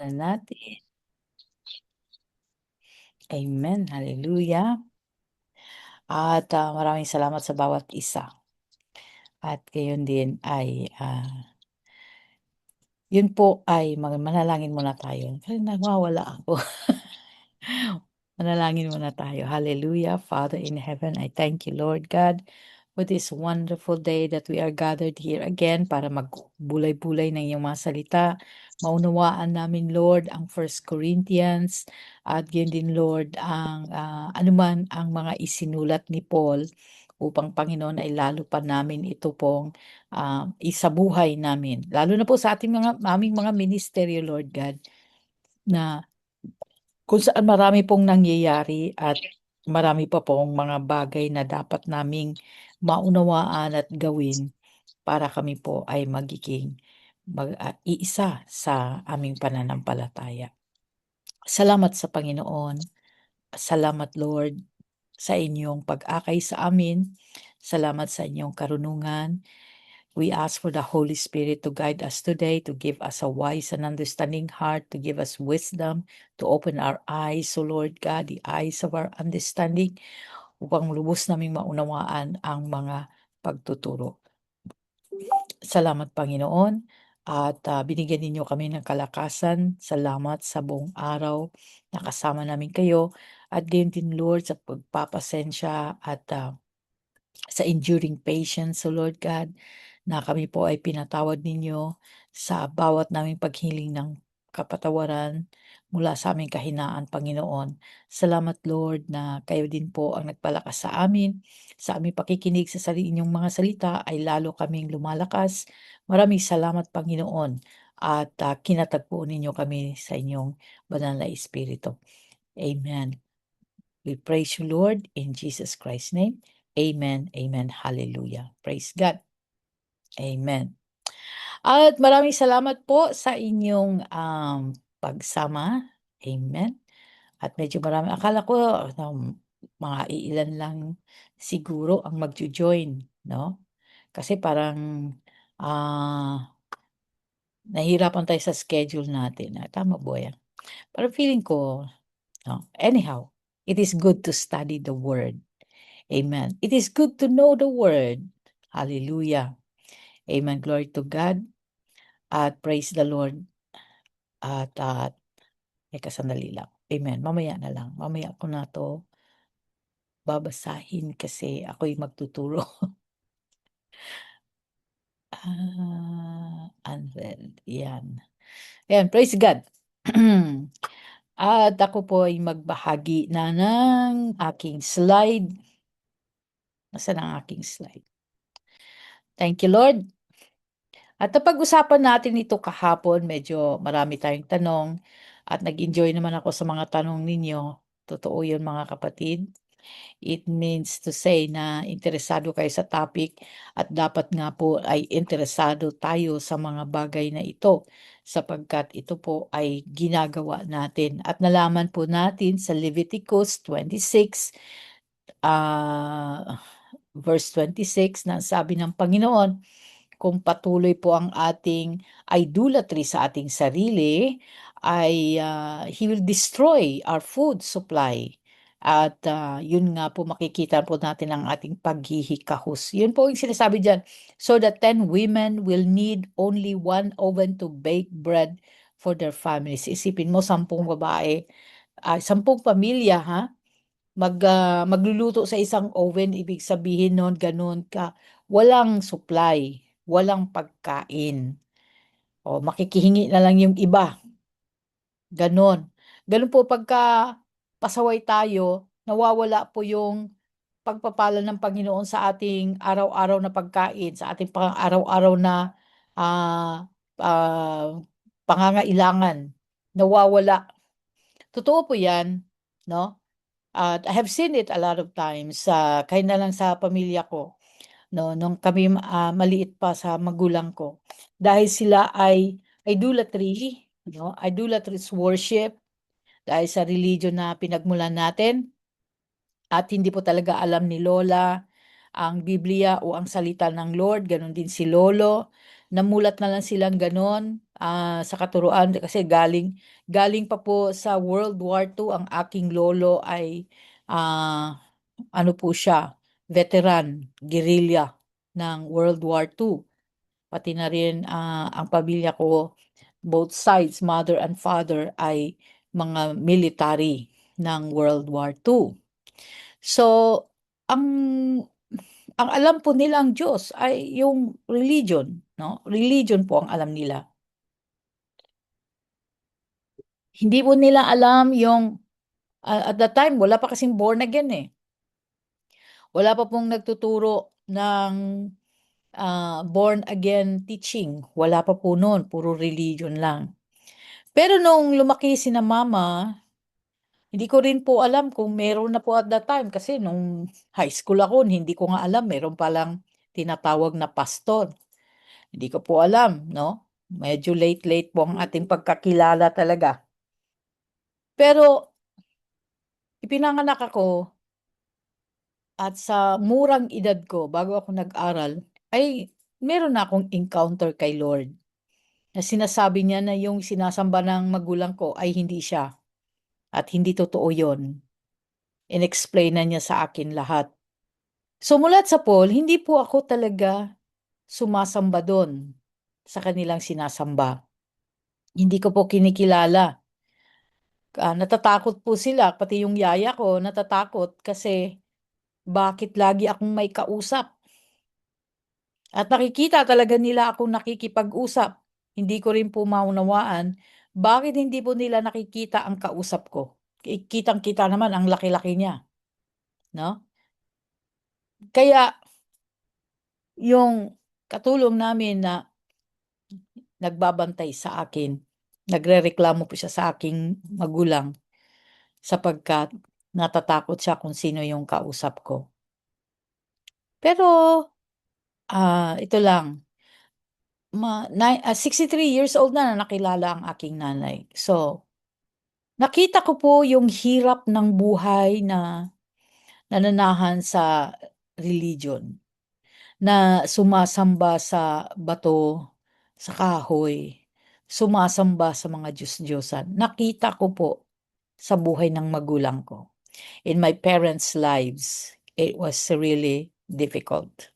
Natin. Amen, hallelujah. At, maraming salamat sa bawat isa. At gayon din ay, yun po ay manalangin muna tayo. Kasi nawawala ako. Manalangin muna tayo. Hallelujah. Father in heaven, I thank you, Lord God, for this wonderful day that we are gathered here again para magbulay-bulay ng iyong mga salita. Maunawaan namin, Lord, ang First Corinthians at yun din, Lord, ang anuman ang mga isinulat ni Paul upang Panginoon ay lalo pa namin ito pong isabuhay namin. Lalo na po sa aming mga ministeryo, Lord God, na kung saan marami pong nangyayari at marami pa pong mga bagay na dapat naming maunawaan at gawin para kami po ay magiging iisa sa aming pananampalataya. Salamat sa Panginoon. Salamat, Lord, sa inyong pag-akay sa amin. Salamat sa inyong karunungan. We ask for the Holy Spirit to guide us today, to give us a wise and understanding heart, to give us wisdom, to open our eyes, so Lord God, the eyes of our understanding, upang lubos naming maunawaan ang mga pagtuturo. Salamat, Panginoon, at binigyan ninyo kami ng kalakasan. Salamat sa buong araw na kasama namin kayo. At gayon din, Lord, sa pagpapasensya at sa enduring patience, so Lord God, na kami po ay pinatawad ninyo sa bawat naming paghiling ng kapatawaran mula sa aming kahinaan, Panginoon. Salamat, Lord, na kayo din po ang nagpalakas sa amin. Sa aming pakikinig sa inyong mga salita ay lalo kaming lumalakas. Maraming salamat, Panginoon, at kinatagpo ninyo kami sa inyong banal na Espiritu. Amen. We praise you, Lord, in Jesus Christ's name. Amen, amen, hallelujah. Praise God. Amen. At maraming salamat po sa inyong pagsama. Amen. At medyo marami. Akala ko mga iilan lang siguro ang magjo-join, no? Kasi parang nahihirapan tayo sa schedule natin. Tama ba yan? Pero feeling ko, no? Anyhow, it is good to study the word. Amen. It is good to know the word. Hallelujah. Amen. Glory to God. At praise the Lord. At teka sandali lang. Amen. Mamaya na lang. Mamaya ko na to babasahin kasi ako'y magtuturo. Unread. Yan. Ayan, praise God. At ako po ay magbahagi na ng aking slide. Nasaan ang aking slide? Thank you, Lord. At napag-usapan natin ito kahapon, medyo marami tayong tanong at nag-enjoy naman ako sa mga tanong ninyo. Totoo yun, mga kapatid. It means to say na interesado kayo sa topic at dapat nga po ay interesado tayo sa mga bagay na ito sapagkat ito po ay ginagawa natin. At nalaman po natin sa Leviticus 26, verse 26 na sabi ng Panginoon, kung patuloy po ang ating idolatry sa ating sarili, ay He will destroy our food supply. At yun nga po makikita po natin ang ating paghihikahus. Yun po yung sinasabi dyan. So the 10 women will need only one oven to bake bread for their families. Isipin mo, 10 babae, 10 pamilya, ha? Magluluto sa isang oven, ibig sabihin nun, ganun ka. Walang supply, walang pagkain. O makikihingi na lang yung iba. Ganon. Ganon po pagka pasaway tayo, nawawala po yung pagpapala ng Panginoon sa ating araw-araw na pagkain, sa ating pang-araw-araw na ah, ah, pangangailangan. Nawawala. Totoo po yan, no? At I have seen it a lot of times, kahit na lang sa pamilya ko, no, nung kami maliit pa sa magulang ko. Dahil sila ay idolatry, no, idolatrous worship, dahil sa religion na pinagmulan natin, at hindi po talaga alam ni Lola ang Biblia o ang salita ng Lord, ganun din si Lolo, namulat na lang silang gano'n, sa katuruan kasi galing pa po sa World War II ang aking lolo ay, ano po siya, veteran, guerrilla ng World War II. Pati na rin, ang pamilya ko, both sides, mother and father, ay mga military ng World War II. So, ang alam po nilang Diyos ay yung religion, 'no? Religion po ang alam nila. Hindi po nila alam yung, at that time wala pa kasing born again, eh. Wala pa pong nagtuturo ng, born again teaching, wala pa po nun, puro religion lang. Pero nung lumaki sina mama, hindi ko rin po alam kung meron na po at that time kasi nung high school ako hindi ko nga alam meron palang tinatawag na pastor. Hindi ko po alam 'no, medyo late-late po ang ating pagkakilala talaga. Pero ipinanganak ako at sa murang edad ko bago ako nag-aral ay meron na akong encounter kay Lord, na sinasabi niya na yung sinasamba ng magulang ko ay hindi siya at hindi totoo yun. Inexplain na niya sa akin lahat. So mula sa Paul, hindi po ako talaga sumasamba dun sa kanilang sinasamba. Hindi ko po kinikilala. Natatakot po sila, pati yung yaya ko natatakot kasi bakit lagi akong may kausap. At nakikita talaga nila akong nakikipag-usap. Hindi ko rin po maunawaan bakit hindi po nila nakikita ang kausap ko. Kitang-kita naman ang laki-laki niya, 'no? Kaya yung katulong namin na nagbabantay sa akin, nagrereklamo po siya sa aking magulang sapagkat natatakot siya kung sino yung kausap ko. Pero, ito lang, 63 years old na nakilala ang aking nanay. So, nakita ko po yung hirap ng buhay na nananahan sa religion, na sumasamba sa bato, sa kahoy, sumasamba sa mga Diyos-Diyosan. Nakita ko po sa buhay ng magulang ko. In my parents' lives, it was really difficult.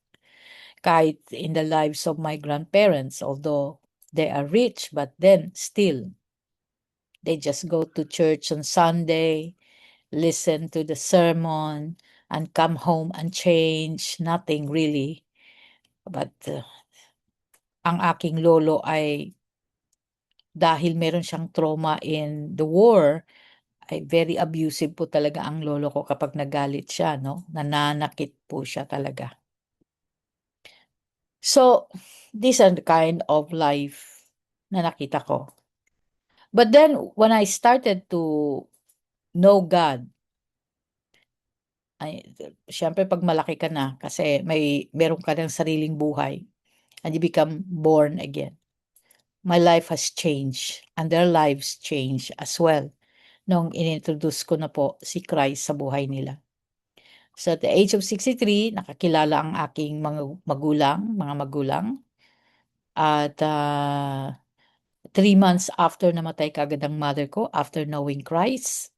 Kahit in the lives of my grandparents, although they are rich, but then still, they just go to church on Sunday, listen to the sermon, and come home and change. Nothing really. But ang aking lolo ay dahil meron siyang trauma in the war, ay very abusive po talaga ang lolo ko kapag nagalit siya 'no, nananakit po siya talaga. So, these are the kind of life na nakita ko. But then when I started to know God, ay siyempre 'pag malaki ka na kasi meron ka ng sariling buhay and you become born again. My life has changed and their lives changed as well nung inintroduce ko na po si Christ sa buhay nila. So at the age of 63, nakakilala ang aking mga magulang at, 3 months after namatay kaagad ang mother ko after knowing Christ.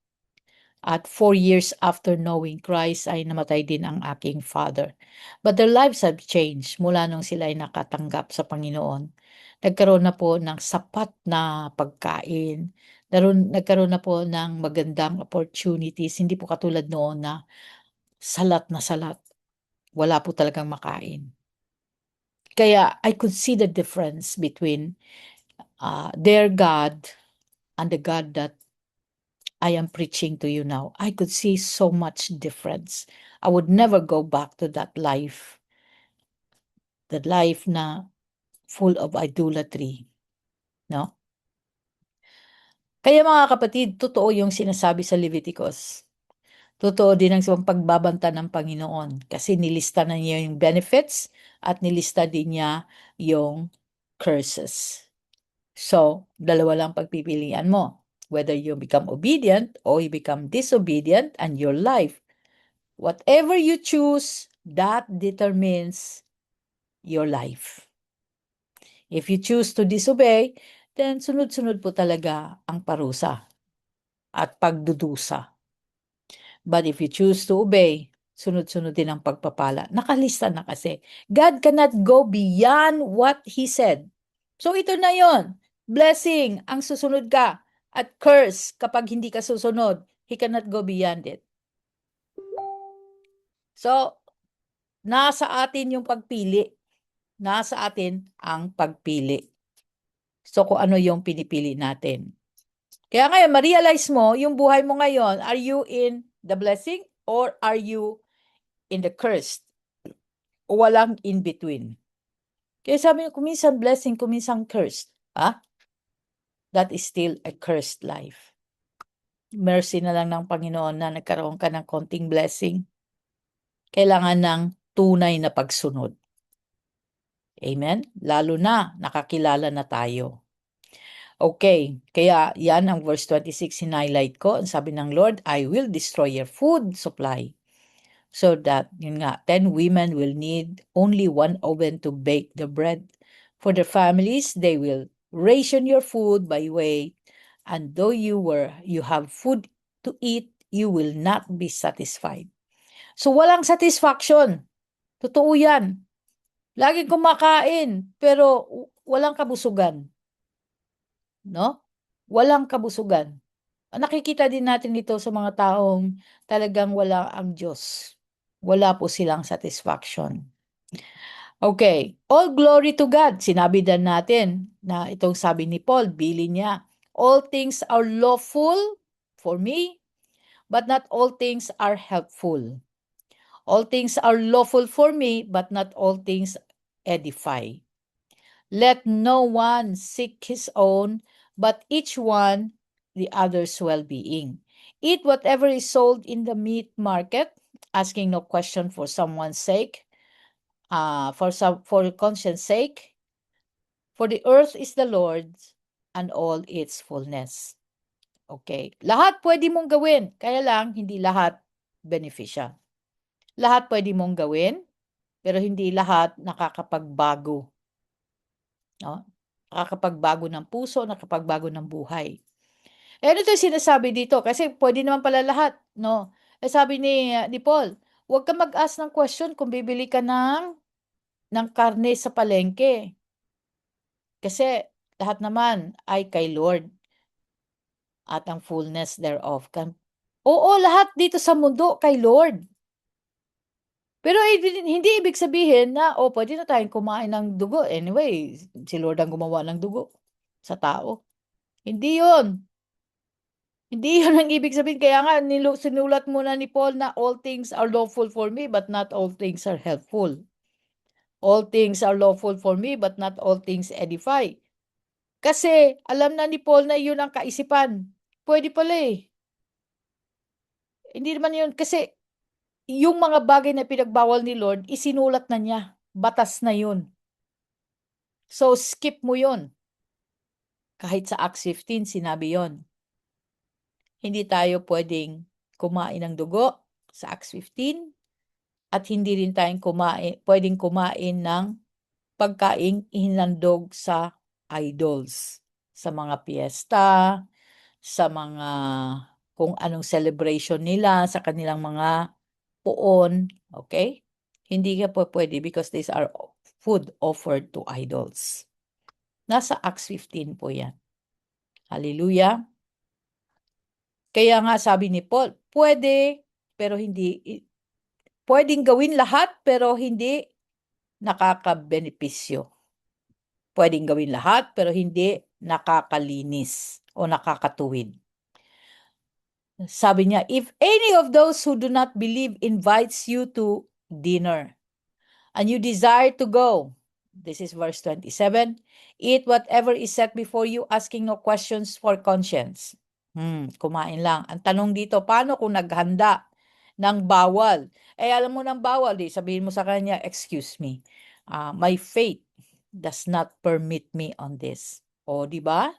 At 4 years after knowing Christ ay namatay din ang aking father. But their lives have changed mula nung sila ay nakatanggap sa Panginoon. Nagkaroon na po ng sapat na pagkain, nagkaroon na po ng magandang opportunities, hindi po katulad noon na salat, wala po talagang makain. Kaya I could see the difference between, their God and the God that I am preaching to you now. I could see so much difference. I would never go back to that life na full of idolatry, no? Kaya mga kapatid, totoo yung sinasabi sa Leviticus. Totoo din ang pagbabanta ng Panginoon kasi nilista na niya yung benefits at nilista din niya yung curses. So, dalawa lang pagpipilian mo. Whether you become obedient or you become disobedient and your life. Whatever you choose, that determines your life. If you choose to disobey, then sunod-sunod po talaga ang parusa at pagdudusa. But if you choose to obey, sunod-sunod din ang pagpapala. Nakalista na kasi. God cannot go beyond what He said. So ito na yon. Blessing ang susunod ka at curse kapag hindi ka susunod. He cannot go beyond it. So, nasa atin yung pagpili. Nasa atin ang pagpili. So, kung ano yung pinipili natin. Kaya ngayon, ma-realize mo, yung buhay mo ngayon, are you in the blessing or are you in the cursed? O walang in between. Kaya sabi niyo, kuminsan blessing, kuminsan cursed. That is still a cursed life. Mercy na lang ng Panginoon na nagkaroon ka ng konting blessing. Kailangan ng tunay na pagsunod. Amen? Lalo na, nakakilala na tayo. Okay, kaya yan ang verse 26 in-highlight ko. Ang sabi ng Lord, I will destroy your food supply. So that, yun nga, 10 women will need only one oven to bake the bread. For their families, they will ration your food by weight. And though you have food to eat, you will not be satisfied. So walang satisfaction. Totoo yan. Laging kumakain, pero walang kabusugan. No? Walang kabusugan. Nakikita din natin ito sa mga taong talagang wala ang Diyos. Wala po silang satisfaction. Okay, all glory to God. Sinabi din natin na itong sabi ni Paul, bilin niya, all things are lawful for me, but not all things are helpful. All things are lawful for me, but not all things edify. Let no one seek his own, but each one the other's well-being. Eat whatever is sold in the meat market, asking no question for someone's sake, for conscience sake. For the earth is the Lord's and all its fullness. Okay. Lahat pwede mong gawin, kaya lang hindi lahat beneficial. Lahat pwede mong gawin, pero hindi lahat nakakapagbago. No? Nakakapagbago ng puso, nakakapagbago ng buhay. Ano ito sinasabi dito? Kasi pwede naman pala lahat, no? Sabi ni Paul, huwag ka mag-ask ng question kung bibili ka ng karne sa palengke. Kasi lahat naman ay kay Lord at ang fullness thereof. Oo, lahat dito sa mundo kay Lord. Pero hindi ibig sabihin na, pwede na tayong kumain ng dugo. Anyway, si Lord ang gumawa ng dugo sa tao. Hindi yun. Hindi yun ang ibig sabihin. Kaya nga, sinulat muna ni Paul na all things are lawful for me, but not all things are helpful. All things are lawful for me, but not all things edify. Kasi, alam na ni Paul na yun ang kaisipan. Pwede pala eh. Hindi naman yun. Kasi, yung mga bagay na pinagbawal ni Lord, isinulat na niya. Batas na yun. So, skip mo yun. Kahit sa Acts 15, sinabi yon. Hindi tayo pwedeng kumain ng dugo sa Acts 15 at hindi rin tayong pwedeng kumain ng pagkaing hinandog sa idols, sa mga piyesta, sa mga kung anong celebration nila, sa kanilang mga puon, okay? Hindi ka po pwede because these are food offered to idols. Nasa Acts 15 po yan. Hallelujah. Kaya nga sabi ni Paul, pwede, pero hindi, pwedeng gawin lahat, pero hindi nakakabenepisyo. Pwedeng gawin lahat, pero hindi nakakalinis o nakakatuwid. Sabi niya, if any of those who do not believe invites you to dinner, and you desire to go, this is verse 27, eat whatever is set before you, asking no questions for conscience. Kumain lang. Ang tanong dito, paano kung naghanda ng bawal? Alam mo ng bawal, sabihin mo sa kanya, excuse me, my faith does not permit me on this. O, di ba?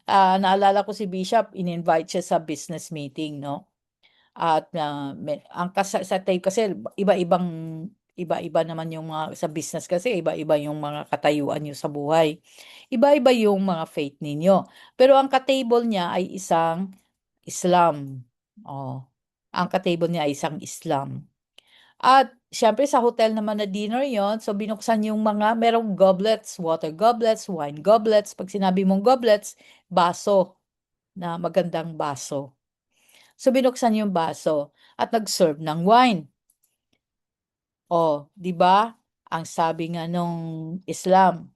Naalala ko si Bishop, in-invite siya sa business meeting, no? At ang sa tape kasi iba-ibang Iba-iba naman yung mga sa business kasi iba-iba yung mga katayuan niyo sa buhay. Iba-iba yung mga faith ninyo. Pero ang ka-table niya ay isang Islam. Oh, ang ka-table niya ay isang Islam. At siyempre sa hotel naman na dinner yon, so binuksan yung mga merong goblets, water goblets, wine goblets. Pag sinabi mong goblets, baso na magandang baso. So binuksan yung baso at nag-serve ng wine. Oh, 'di ba? Ang sabi nga nung Islam,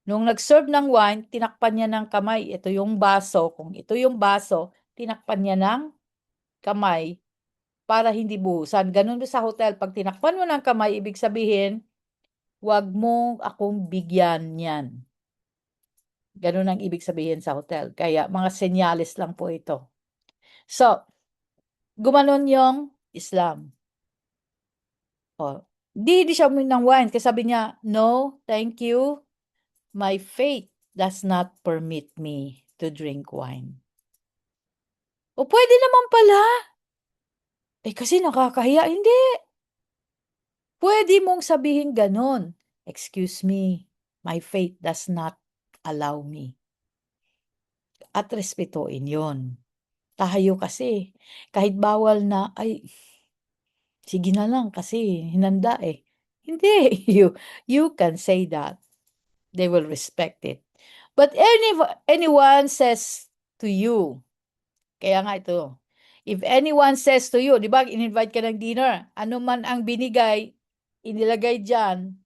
nung nag-serve ng wine, tinakpan niya ng kamay. Ito yung baso. Kung ito yung baso, tinakpan niya ng kamay para hindi buhusan. Ganun doon sa hotel. Pag tinakpan mo ng kamay, ibig sabihin, wag mo akong bigyan yan. Ganun ang ibig sabihin sa hotel. Kaya mga senyales lang po ito. So, gumanon yung Islam. Oh, di siya uminom ng wine kasi sabi niya, "No, thank you. My faith does not permit me to drink wine." O pwede naman pala. Eh kasi nakakahiya. Hindi. Pwede mong sabihin ganon. "Excuse me, my faith does not allow me." At respetuin yon. Tayo kasi, kahit bawal na, "Ay, sige na lang kasi hinanda eh." Hindi. You can say that. They will respect it. But anyone says to you, kaya nga ito, if anyone says to you, di ba, in-invite ka ng dinner, ano man ang binigay, inilagay dyan,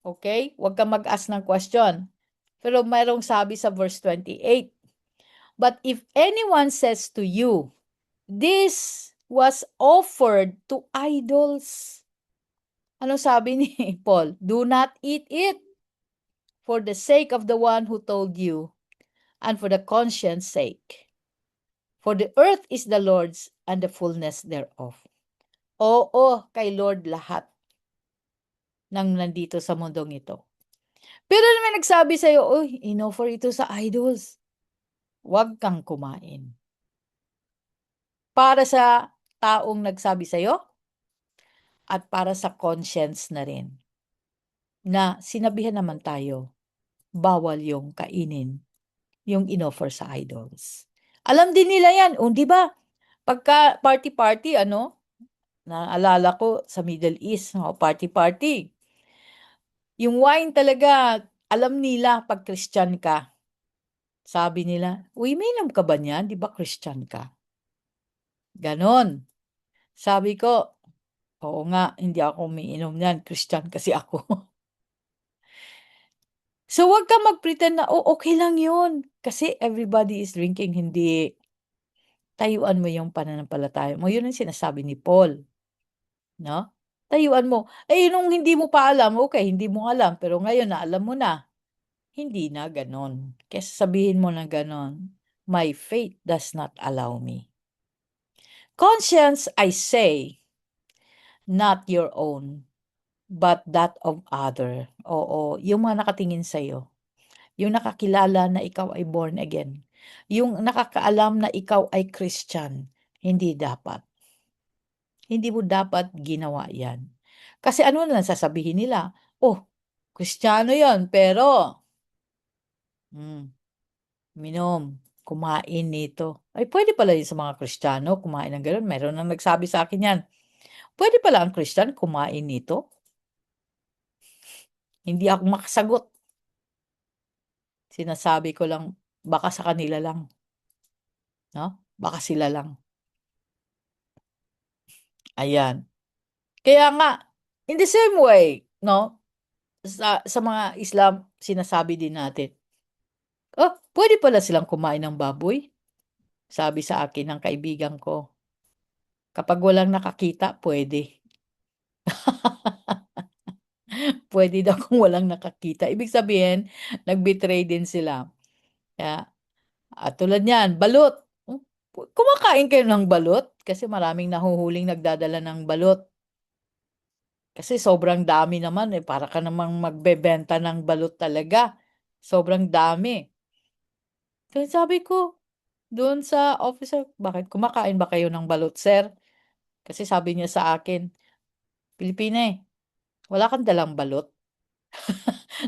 okay? Huwag kang mag-ask ng question. Pero mayroong sabi sa verse 28, but if anyone says to you, this was offered to idols. Ano sabi ni Paul? Do not eat it for the sake of the one who told you and for the conscience sake. For the earth is the Lord's and the fullness thereof. Oo, kay Lord lahat ng nandito sa mundong ito. Pero naman nagsabi sa'yo, uy, inoffer ito sa idols. Huwag kang kumain. Para sa taong nagsabi sa'yo at para sa conscience na rin. Na sinabihan naman tayo, bawal yung kainin, yung inoffer sa idols. Alam din nila yan. O, di ba? Pagka party-party, naalala ko sa Middle East, party-party. Yung wine talaga, alam nila pag Christian ka. Sabi nila, uy, mainom ka ba niyan? Di ba Christian ka? Ganon. Sabi ko, oo nga, hindi ako umiinom niyan. Christian kasi ako. So, wag ka mag-pretend na, oh, okay lang yun. Kasi everybody is drinking. Hindi. Tayuan mo yung pananampalataya mo. Yun ang sinasabi ni Paul. No? Tayuan mo. Eh, nung hindi mo pa alam, okay, hindi mo alam. Pero ngayon na alam mo na, hindi na ganon. Kaya sabihin mo na ganon, my faith does not allow me. Conscience, I say, not your own, but that of other. Oo, yung mga nakatingin sa'yo. Yung nakakilala na ikaw ay born again. Yung nakakaalam na ikaw ay Christian. Hindi dapat. Hindi mo dapat ginawa yan. Kasi ano na lang sasabihin nila? Oh, Kristiyano yon pero minom, kumain nito. Ay, pwede pala yun sa mga Kristiyano kumain ng gano'n. Meron nang nagsabi sa akin yan. Pwede pala ang Christian kumain nito? Hindi ako makasagot. Sinasabi ko lang, baka sa kanila lang. No? Baka sila lang. Ayan. Kaya nga, in the same way, no? Sa mga Islam, sinasabi din natin, oh, pwede pala silang kumain ng baboy. Sabi sa akin ng kaibigan ko, kapag walang nakakita, pwede. Pwede daw kung walang nakakita. Ibig sabihin, nag-betray din sila. Kaya, tulad niyan, balut. Kumakain kayo ng balut? Kasi maraming nahuhuling nagdadala ng balut. Kasi sobrang dami naman eh. Para ka namang magbebenta ng balut talaga. Sobrang dami. Kaya sabi ko, doon sa officer, bakit kumakain ba kayo ng balut, sir? Kasi sabi niya sa akin, Pilipina eh. Wala kang dalang balot?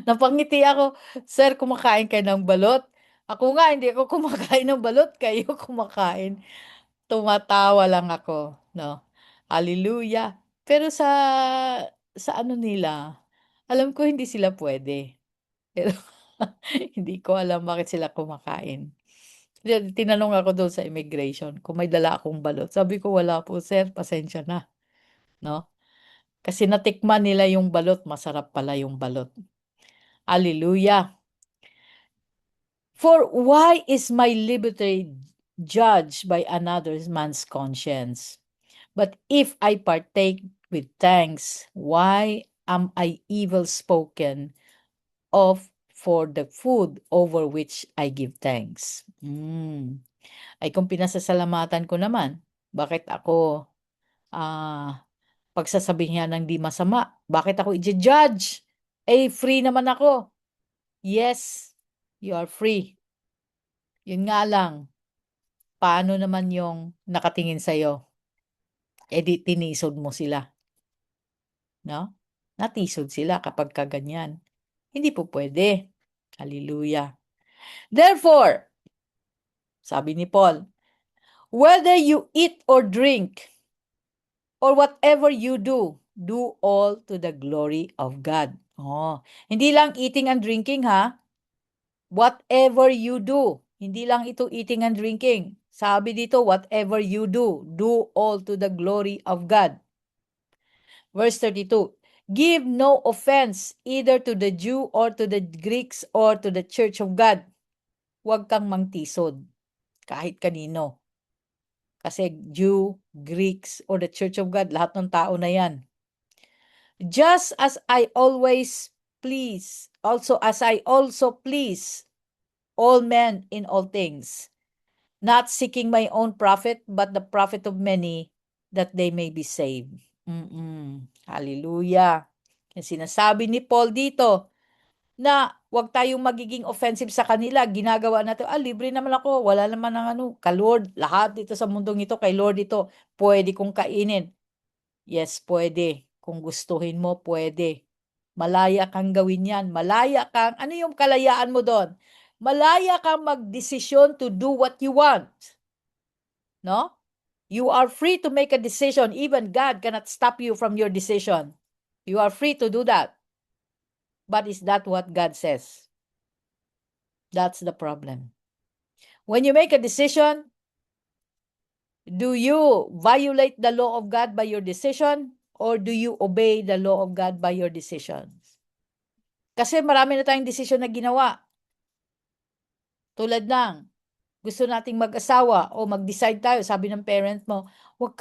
Napangiti ako, "Sir, kumakain kayo ng balot?" Ako nga hindi ako kumakain ng balot, kayo kumakain. Tumatawa lang ako, 'no, hallelujah. Pero sa ano nila, alam ko hindi sila puwede, pero hindi ko alam bakit sila kumakain. Tinanong ako dun sa immigration kung may dala akong balot, sabi ko, "Wala po sir, pasensya na." 'No, kasi natikman nila yung balot, masarap pala yung balot, hallelujah. For why is my liberty judged by another man's conscience? But if I partake with thanks, why am I evil spoken of for the food over which I give thanks? Ay kung pinasasalamatan ko naman, bakit ako pagsasabihan ng di masama? Bakit ako i-judge? Eh, free naman ako. Yes, you are free. Yun nga lang, paano naman yung nakatingin sa'yo? Eh di tinisod mo sila, 'no? Natisod sila kapagka ganyan. Hindi po puwede. Hallelujah. Therefore, sabi ni Paul, whether you eat or drink or whatever you do, do all to the glory of God. Oh, hindi lang eating and drinking ha. Whatever you do, hindi lang ito eating and drinking. Sabi dito, whatever you do all to the glory of God. Verse 32, give no offense either to the Jew or to the Greeks or to the church of God. Huwag kang mangtisod kahit kanino. Kasi Jew, Greeks, or the church of God, lahat ng tao na yan. Just as I always please, also as I also please all men in all things, not seeking my own profit, but the profit of many, that they may be saved. Hallelujah. Yung sinasabi ni Paul dito, na wag tayong magiging offensive sa kanila. Ginagawa natin, libre naman ako, wala naman ng ano, ka-Lord, lahat dito sa mundong ito, kay Lord ito, pwede kong kainin. Yes, pwede. Kung gustuhin mo, pwede. Malaya kang gawin yan. Malaya kang, ano yung kalayaan mo doon? Malaya kang magdesisyon to do what you want. No? You are free to make a decision. Even God cannot stop you from your decision. You are free to do that. But is that what God says? That's the problem. When you make a decision, do you violate the law of God by your decision or do you obey the law of God by your decisions? Kasi marami na tayong desisyon na ginawa. Tulad ng gusto nating mag-asawa o mag-decide tayo, sabi ng parent mo, wag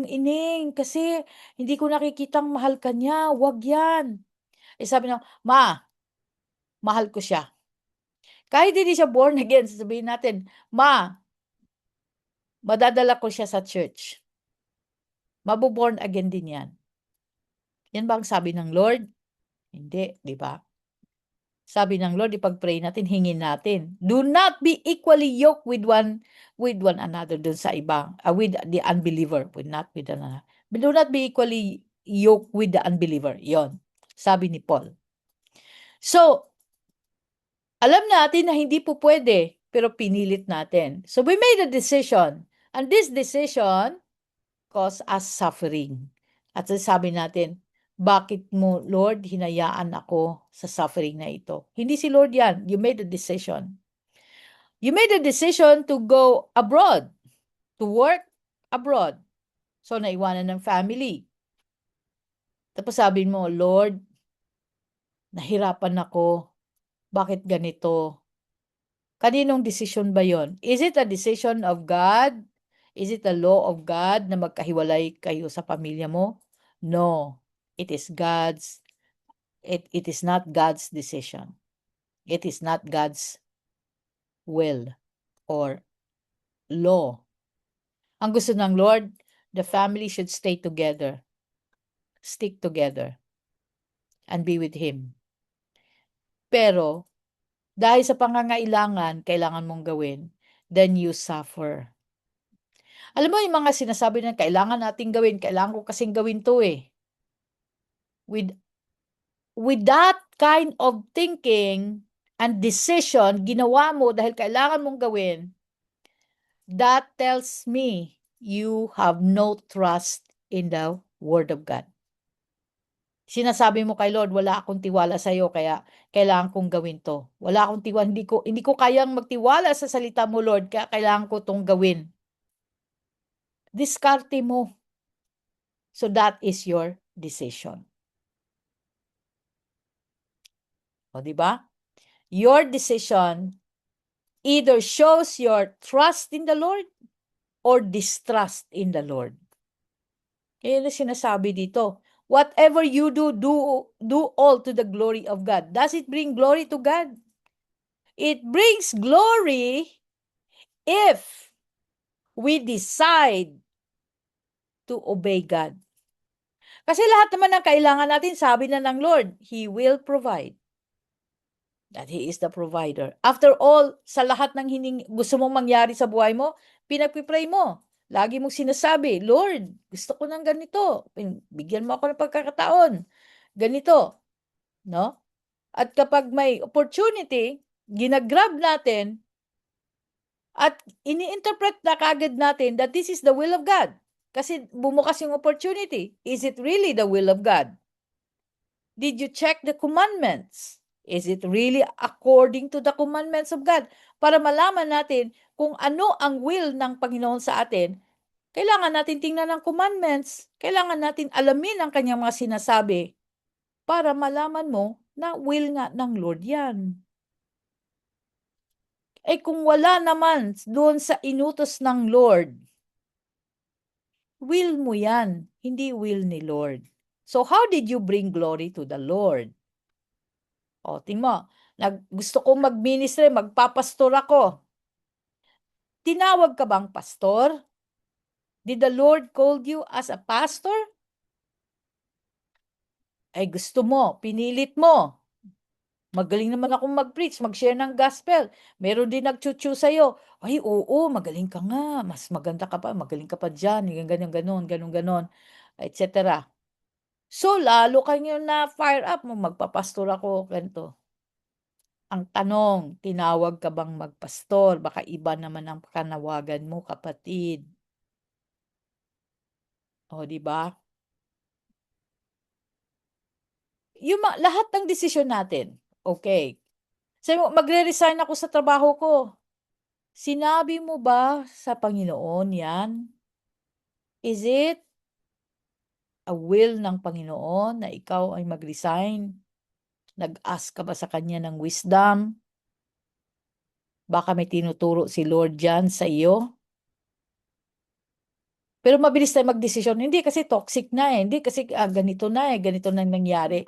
ining kasi hindi ko nakikitang mahal ka niya, wag yan. Eh sabi ng, ma, mahal ko siya. Kahit hindi siya born again, sasabihin natin, ma, madadala ko siya sa church. Mabo-born again din yan. Yan ba ang sabi ng Lord? Hindi, di ba? Sabi ng Lord, ipag-pray natin, hingin natin. Do not be equally yoked with one another dun sa iba, with the unbeliever, with another. Do not be equally yoked with the unbeliever. Yon, sabi ni Paul. So, alam natin na hindi po pwede, pero pinilit natin. So, we made a decision. And this decision cause us suffering. At sabi natin, bakit mo, Lord, hinayaan ako sa suffering na ito? Hindi si Lord yan. You made a decision. You made a decision to go abroad, to work abroad. So, naiwanan ng family. Tapos sabi mo, Lord, nahirapan ako. Bakit ganito? Kaninong decision ba yon? Is it a decision of God? Is it a law of God na magkahiwalay kayo sa pamilya mo? No. It is it is not God's decision. It is not God's will or law. Ang gusto ng Lord, the family should stay together, stick together, and be with Him. Pero, dahil sa pangangailangan, kailangan mong gawin, then you suffer. Alam mo yung mga sinasabi na kailangan nating gawin, kailangan ko kasing gawin to eh. With with that kind of thinking and decision, ginawa mo dahil kailangan mong gawin, that tells me you have no trust in the Word of God. Sinasabi mo kay Lord, wala akong tiwala sa iyo kaya kailangan kong gawin 'to. Wala akong tiwala, hindi ko kayang magtiwala sa salita mo, Lord, kaya kailangan ko 'tong gawin. Diskarte mo. So that is your decision. O, di ba? Your decision either shows your trust in the Lord or distrust in the Lord. Kaya na sinasabi dito, whatever you do all to the glory of God. Does it bring glory to God? It brings glory if we decide to obey God. Kasi lahat naman ng kailangan natin, sabi na ng Lord, He will provide. That He is the provider. After all, sa lahat ng gusto mong mangyari sa buhay mo, pinagpipray mo. Lagi mong sinasabi, Lord, gusto ko ng ganito. Bigyan mo ako ng pagkakataon. Ganito. No? At kapag may opportunity, ginagrab natin at ini-interpret na kagad natin that this is the will of God. Kasi bumukas yung opportunity. Is it really the will of God? Did you check the commandments? Is it really according to the commandments of God? Para malaman natin kung ano ang will ng Panginoon sa atin, kailangan natin tingnan ang commandments. Kailangan natin alamin ang kanyang mga sinasabi para malaman mo na will nga ng Lord yan. Eh kung wala naman doon sa inutos ng Lord, will mo yan, hindi will ni Lord. So how did you bring glory to the Lord? O, tingnan mo, gusto kong mag-ministry, magpapastor ako. Tinawag ka bang pastor? Did the Lord called you as a pastor? Ay gusto mo, pinilit mo. Magaling naman akong mag-preach, mag-share ng gospel. Meron din nag-chuchu sa'yo. Ay, oo, magaling ka nga. Mas maganda ka pa, magaling ka pa dyan. Ganyan, ganon, ganon, ganon, etc. So, lalo kayo na fire up mo, magpapastor ako, ganito. Ang tanong, tinawag ka bang magpastor? Baka iba naman ang kanawagan mo, kapatid. O, di ba? Yung lahat ng desisyon natin, okay. Sabi mo, magre-resign ako sa trabaho ko. Sinabi mo ba sa Panginoon yan? Is it a will ng Panginoon na ikaw ay mag-resign? Nag-ask ka ba sa Kanya ng wisdom? Baka may tinuturo si Lord dyan sa iyo? Pero mabilis tayo magdesisyon. Hindi kasi toxic na eh. Hindi kasi ganito na eh. Ganito na nangyari.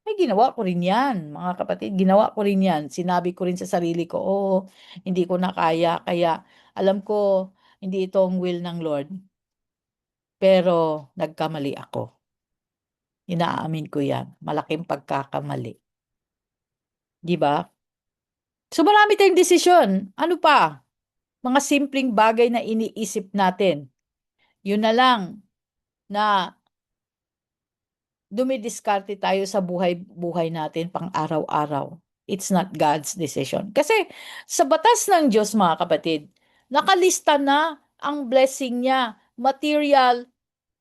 Ay, ginawa ko rin yan, mga kapatid. Ginawa ko rin yan. Sinabi ko rin sa sarili ko, oh, hindi ko na kaya. Kaya alam ko, hindi ito ang will ng Lord. Pero nagkamali ako. Inaamin ko yan. Malaking pagkakamali. Di ba? So marami tayong desisyon. Ano pa? Mga simpleng bagay na iniisip natin. Yun na lang na dumidiskarte tayo sa buhay-buhay natin pang araw-araw. It's not God's decision. Kasi sa batas ng Diyos, mga kapatid, nakalista na ang blessing niya, material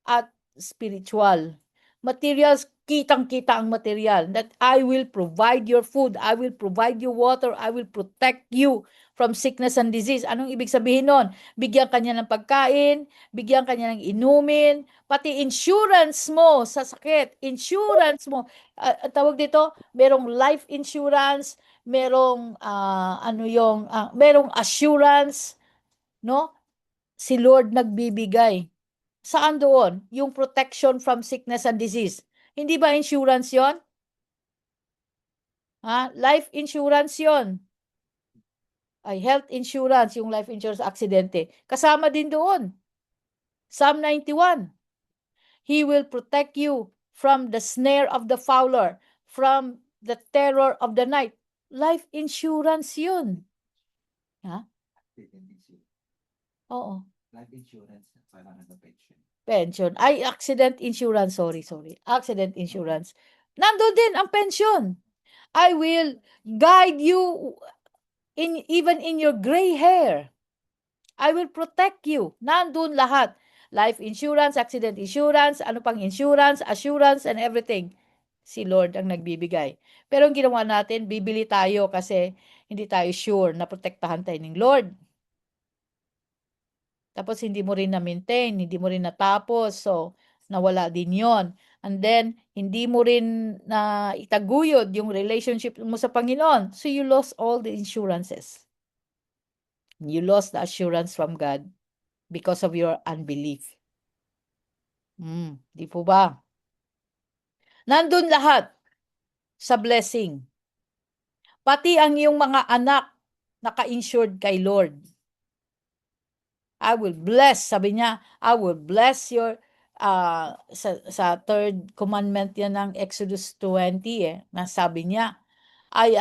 at spiritual. Materials, kitang-kita ang material. That I will provide your food, I will provide you water, I will protect you from sickness and disease. Anong ibig sabihin nun? Bigyan kanya ng pagkain, bigyan kanya ng inumin, pati insurance mo sa sakit, insurance mo. Tawag dito, merong life insurance, merong merong assurance, no? Si Lord nagbibigay. Saan doon? Yung protection from sickness and disease. Hindi ba insurance yon? Ha? Life insurance yon. Ay, health insurance, yung life insurance aksidente. Kasama din doon. Psalm 91. He will protect you from the snare of the fowler, from the terror of the night. Life insurance yun. Ha? Oo. Life insurance, parang pension. Pension. Ay, accident insurance. Sorry. Accident insurance. Nandun din ang pension. I will guide you even in your gray hair. I will protect you. Nandun lahat. Life insurance, accident insurance, ano pang insurance, assurance, and everything. Si Lord ang nagbibigay. Pero ang ginawa natin, bibili tayo kasi hindi tayo sure na protektahan tayo ng Lord. Tapos hindi mo rin na-maintain, hindi mo rin natapos. So, nawala din yon. And then, hindi mo rin na itaguyod yung relationship mo sa Panginoon. So, you lost all the insurances. You lost the assurance from God because of your unbelief. Di po ba? Nandun lahat sa blessing. Pati ang iyong mga anak naka-insured kay Lord. I will bless, sabi niya, I will bless your, sa third commandment yan ng Exodus 20 na sabi niya, I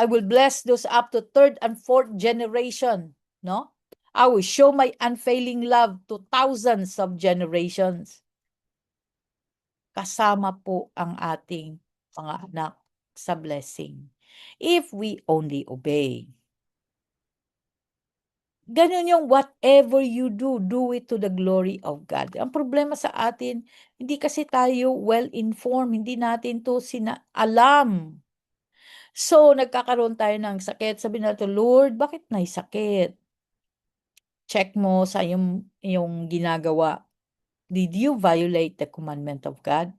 will bless those up to third and fourth generation, no? I will show my unfailing love to thousands of generations. Kasama po ang ating mga anak sa blessing. If we only obey. Ganun yung whatever you do, do it to the glory of God. Ang problema sa atin, hindi kasi tayo well-informed, hindi natin to alam. So, nagkakaroon tayo ng sakit. Sabi natin, Lord, bakit may sakit? Check mo sa yung ginagawa. Did you violate the commandment of God?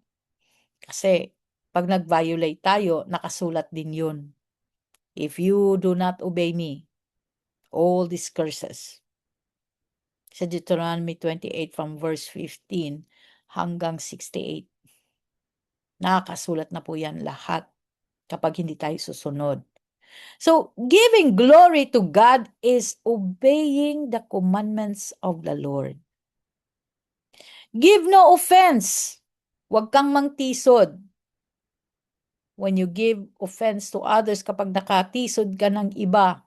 Kasi, pag nag-violate tayo, nakasulat din yun. If you do not obey me, all these curses. Sa Deuteronomy 28 from verse 15 hanggang 68. Nakakasulat na po yan lahat kapag hindi tayo susunod. So, giving glory to God is obeying the commandments of the Lord. Give no offense. Huwag kang mangtisod. When you give offense to others, kapag nakatisod ka ng iba,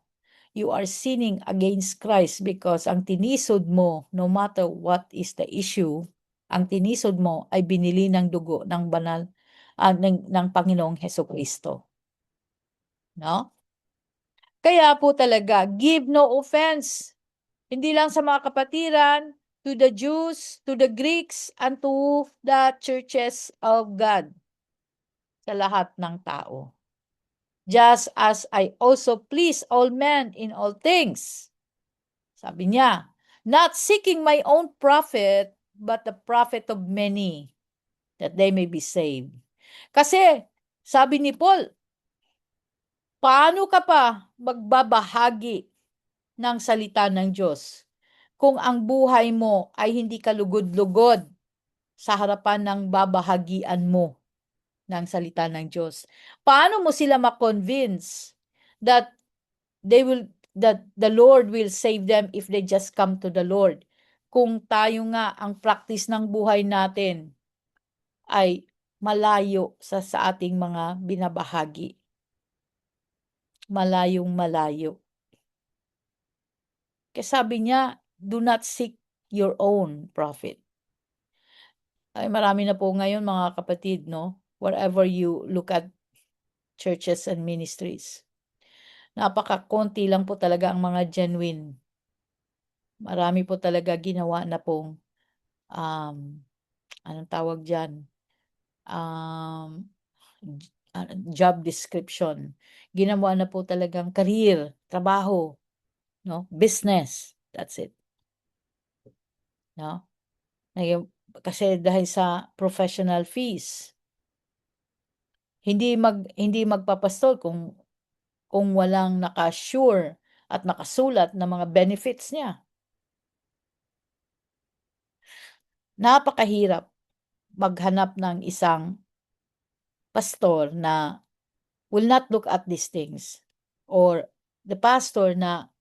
you are sinning against Christ because ang tinisod mo, no matter what is the issue, ang tinisod mo ay binili ng dugo ng banal ng Panginoong Hesukristo. No? Kaya po talaga, give no offense. Hindi lang sa mga kapatiran, to the Jews, to the Greeks, and to the churches of God. Sa lahat ng tao. Just as I also please all men in all things. Sabi niya, not seeking my own profit, but the profit of many, that they may be saved. Kasi, sabi ni Paul, paano ka pa magbabahagi ng salita ng Diyos kung ang buhay mo ay hindi kalugod-lugod sa harapan ng babahagian mo ng salita ng Diyos? Paano mo sila ma-convince that that the Lord will save them if they just come to the Lord? Kung tayo nga ang practice ng buhay natin ay malayo sa ating mga binabahagi. Malayong malayo. Kasi sabi niya, do not seek your own profit. Ay marami na po ngayon mga kapatid, no? Wherever you look at churches and ministries. Napaka-konti lang po talaga ang mga genuine. Marami po talaga ginawa na pong anong tawag diyan? Job description. Ginawa na po talagang career, trabaho, no? Business. That's it. No? Kasi dahil sa professional fees, hindi magpapastol kung walang naka-sure at nakasulat na mga benefits niya. Napakahirap maghanap ng isang pastor na will not look at these things, or the pastor na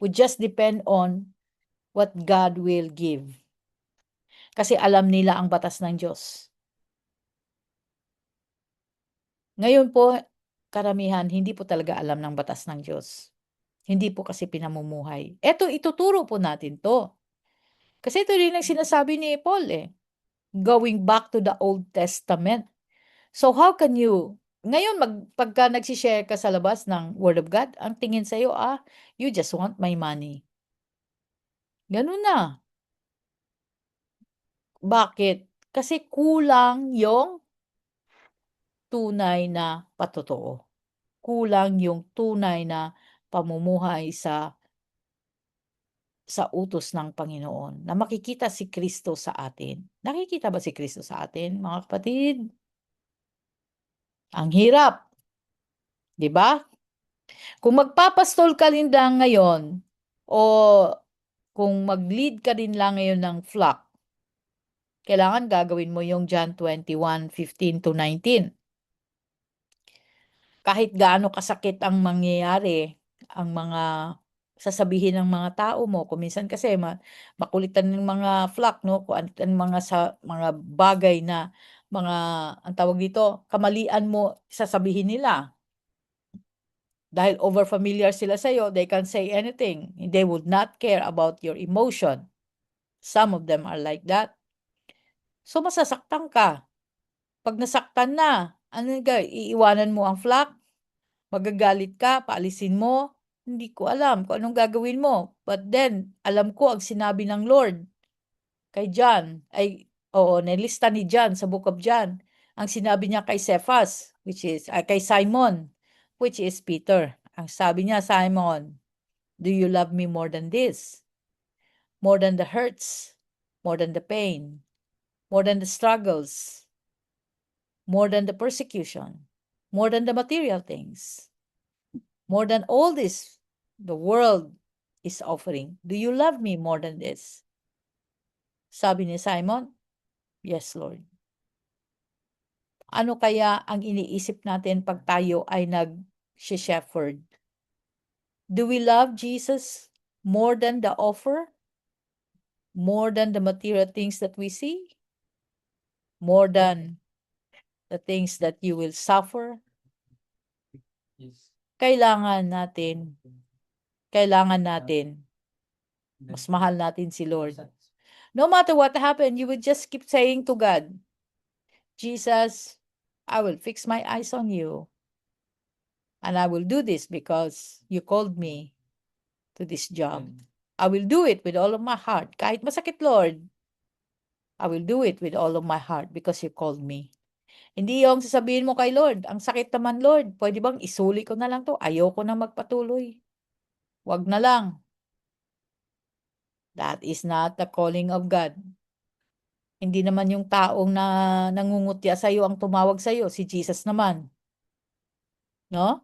would just depend on what God will give. Kasi alam nila ang batas ng Diyos. Ngayon po, karamihan hindi po talaga alam ng batas ng Diyos. Hindi po kasi pinamumuhay. Eto, ituturo po natin to. Kasi ito rin ang sinasabi ni Paul going back to the Old Testament. So how can you ngayon pagka nagse-share ka sa labas ng Word of God, ang tingin sa'yo, you just want my money. Gano'n na. Bakit? Kasi kulang yung tunay na patotoo. Kulang yung tunay na pamumuhay sa utos ng Panginoon na makikita si Kristo sa atin. Nakikita ba si Kristo sa atin, mga kapatid? Ang hirap, 'di ba? Kung magpapastol ka rin lang ngayon o kung mag-lead ka din lang ngayon ng flock, kailangan gagawin mo yung John 21:15-19. Kahit gaano kasakit ang mangyayari, ang mga sasabihin ng mga tao mo, kung minsan kasi makulitan ng mga flock 'no, kung ang mga bagay na mga ang tawag dito, kamalian mo sasabihin nila. Dahil over familiar sila sa'yo, they can say anything. They would not care about your emotion. Some of them are like that. So masasaktan ka. 'Pag nasaktan na, ano iiwanan mo ang flock? Magagalit ka, paalisin mo? Hindi ko alam kung anong gagawin mo. But then, alam ko ang sinabi ng Lord kay John, nilista ni John sa book of John. Ang sinabi niya kay Cephas, kay Simon, which is Peter. Ang sabi niya, Simon, do you love me more than this? More than the hurts? More than the pain? More than the struggles? More than the persecution? More than the material things? More than all this the world is offering? Do you love me more than this? Sabi ni Simon, yes, Lord. Ano kaya ang iniisip natin pag tayo ay nag-shepherd? Do we love Jesus more than the offer? More than the material things that we see? More than the things that you will suffer? Kailangan natin, mas mahal natin si Lord. No matter what happened, you would just keep saying to God, Jesus, I will fix my eyes on you. And I will do this because you called me to this job. I will do it with all of my heart. Kahit masakit, Lord, I will do it with all of my heart because you called me. Hindi yung sasabihin mo kay Lord, ang sakit naman, Lord, pwede bang isuli ko na lang to? Ayoko na magpatuloy. Wag na lang. That is not the calling of God. Hindi naman yung taong na nangungutya sa'yo ang tumawag sa'yo, si Jesus naman. No?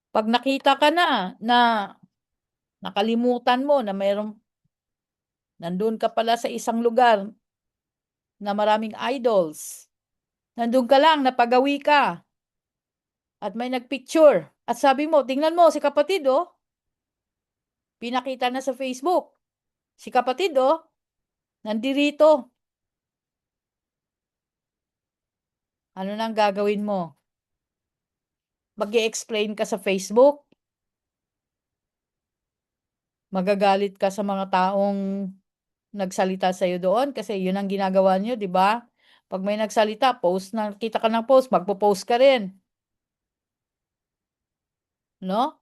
Pag nakita ka na nakalimutan mo na nandun ka pala sa isang lugar na maraming idols. Nandun ka lang, napagawi ka. At may nagpicture. At sabi mo, tingnan mo si kapatid, pinakita na sa Facebook. Si kapatid, nandirito. Ano nang gagawin mo? Mag-i-explain ka sa Facebook? Magagalit ka sa mga taong nagsalita sa'yo doon kasi yun ang ginagawa niyo, di ba? Pag may nagsalita, nakita ka ng post, magpo-post ka rin. No?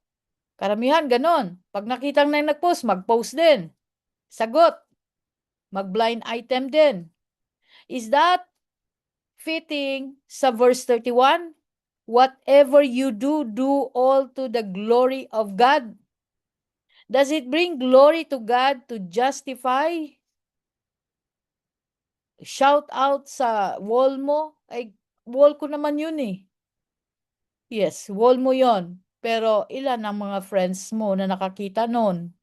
Karamihan ganon. Pag nakita na nag-post, mag-post din. Sagot, mag-blind item din. Is that fitting sa verse 31? Whatever you do, do all to the glory of God. Does it bring glory to God to justify? Shout out sa wall mo? Ay, wall ko naman yun eh. Yes, wall mo yon. Pero ilan ang mga friends mo na nakakita nun?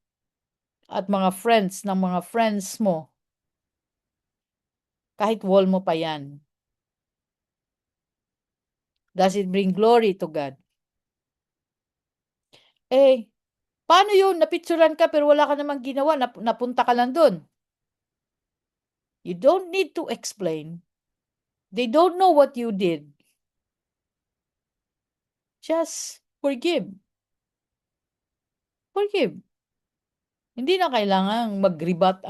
At mga friends ng mga friends mo? Kahit wall mo pa yan. Does it bring glory to God? Paano yun? Napicturan ka pero wala ka namang ginawa, napunta ka lang dun. You don't need to explain. They don't know what you did. Just forgive. Forgive. Hindi na kailangang magribat.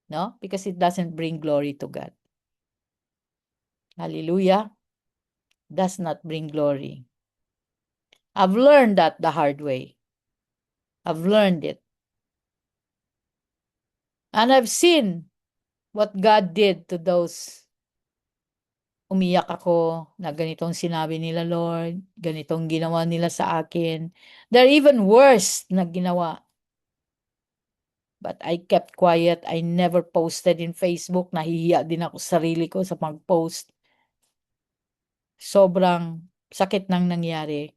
no? Because it doesn't bring glory to God. Hallelujah. Does not bring glory. I've learned that the hard way. I've learned it. And I've seen what God did to those umiyak ako na ganitong sinabi nila, Lord, ganitong ginawa nila sa akin. They're even worse na ginawa. But I kept quiet. I never posted in Facebook. Nahihiya din ako sa sarili ko sa mag-post. Sobrang sakit ng nangyari.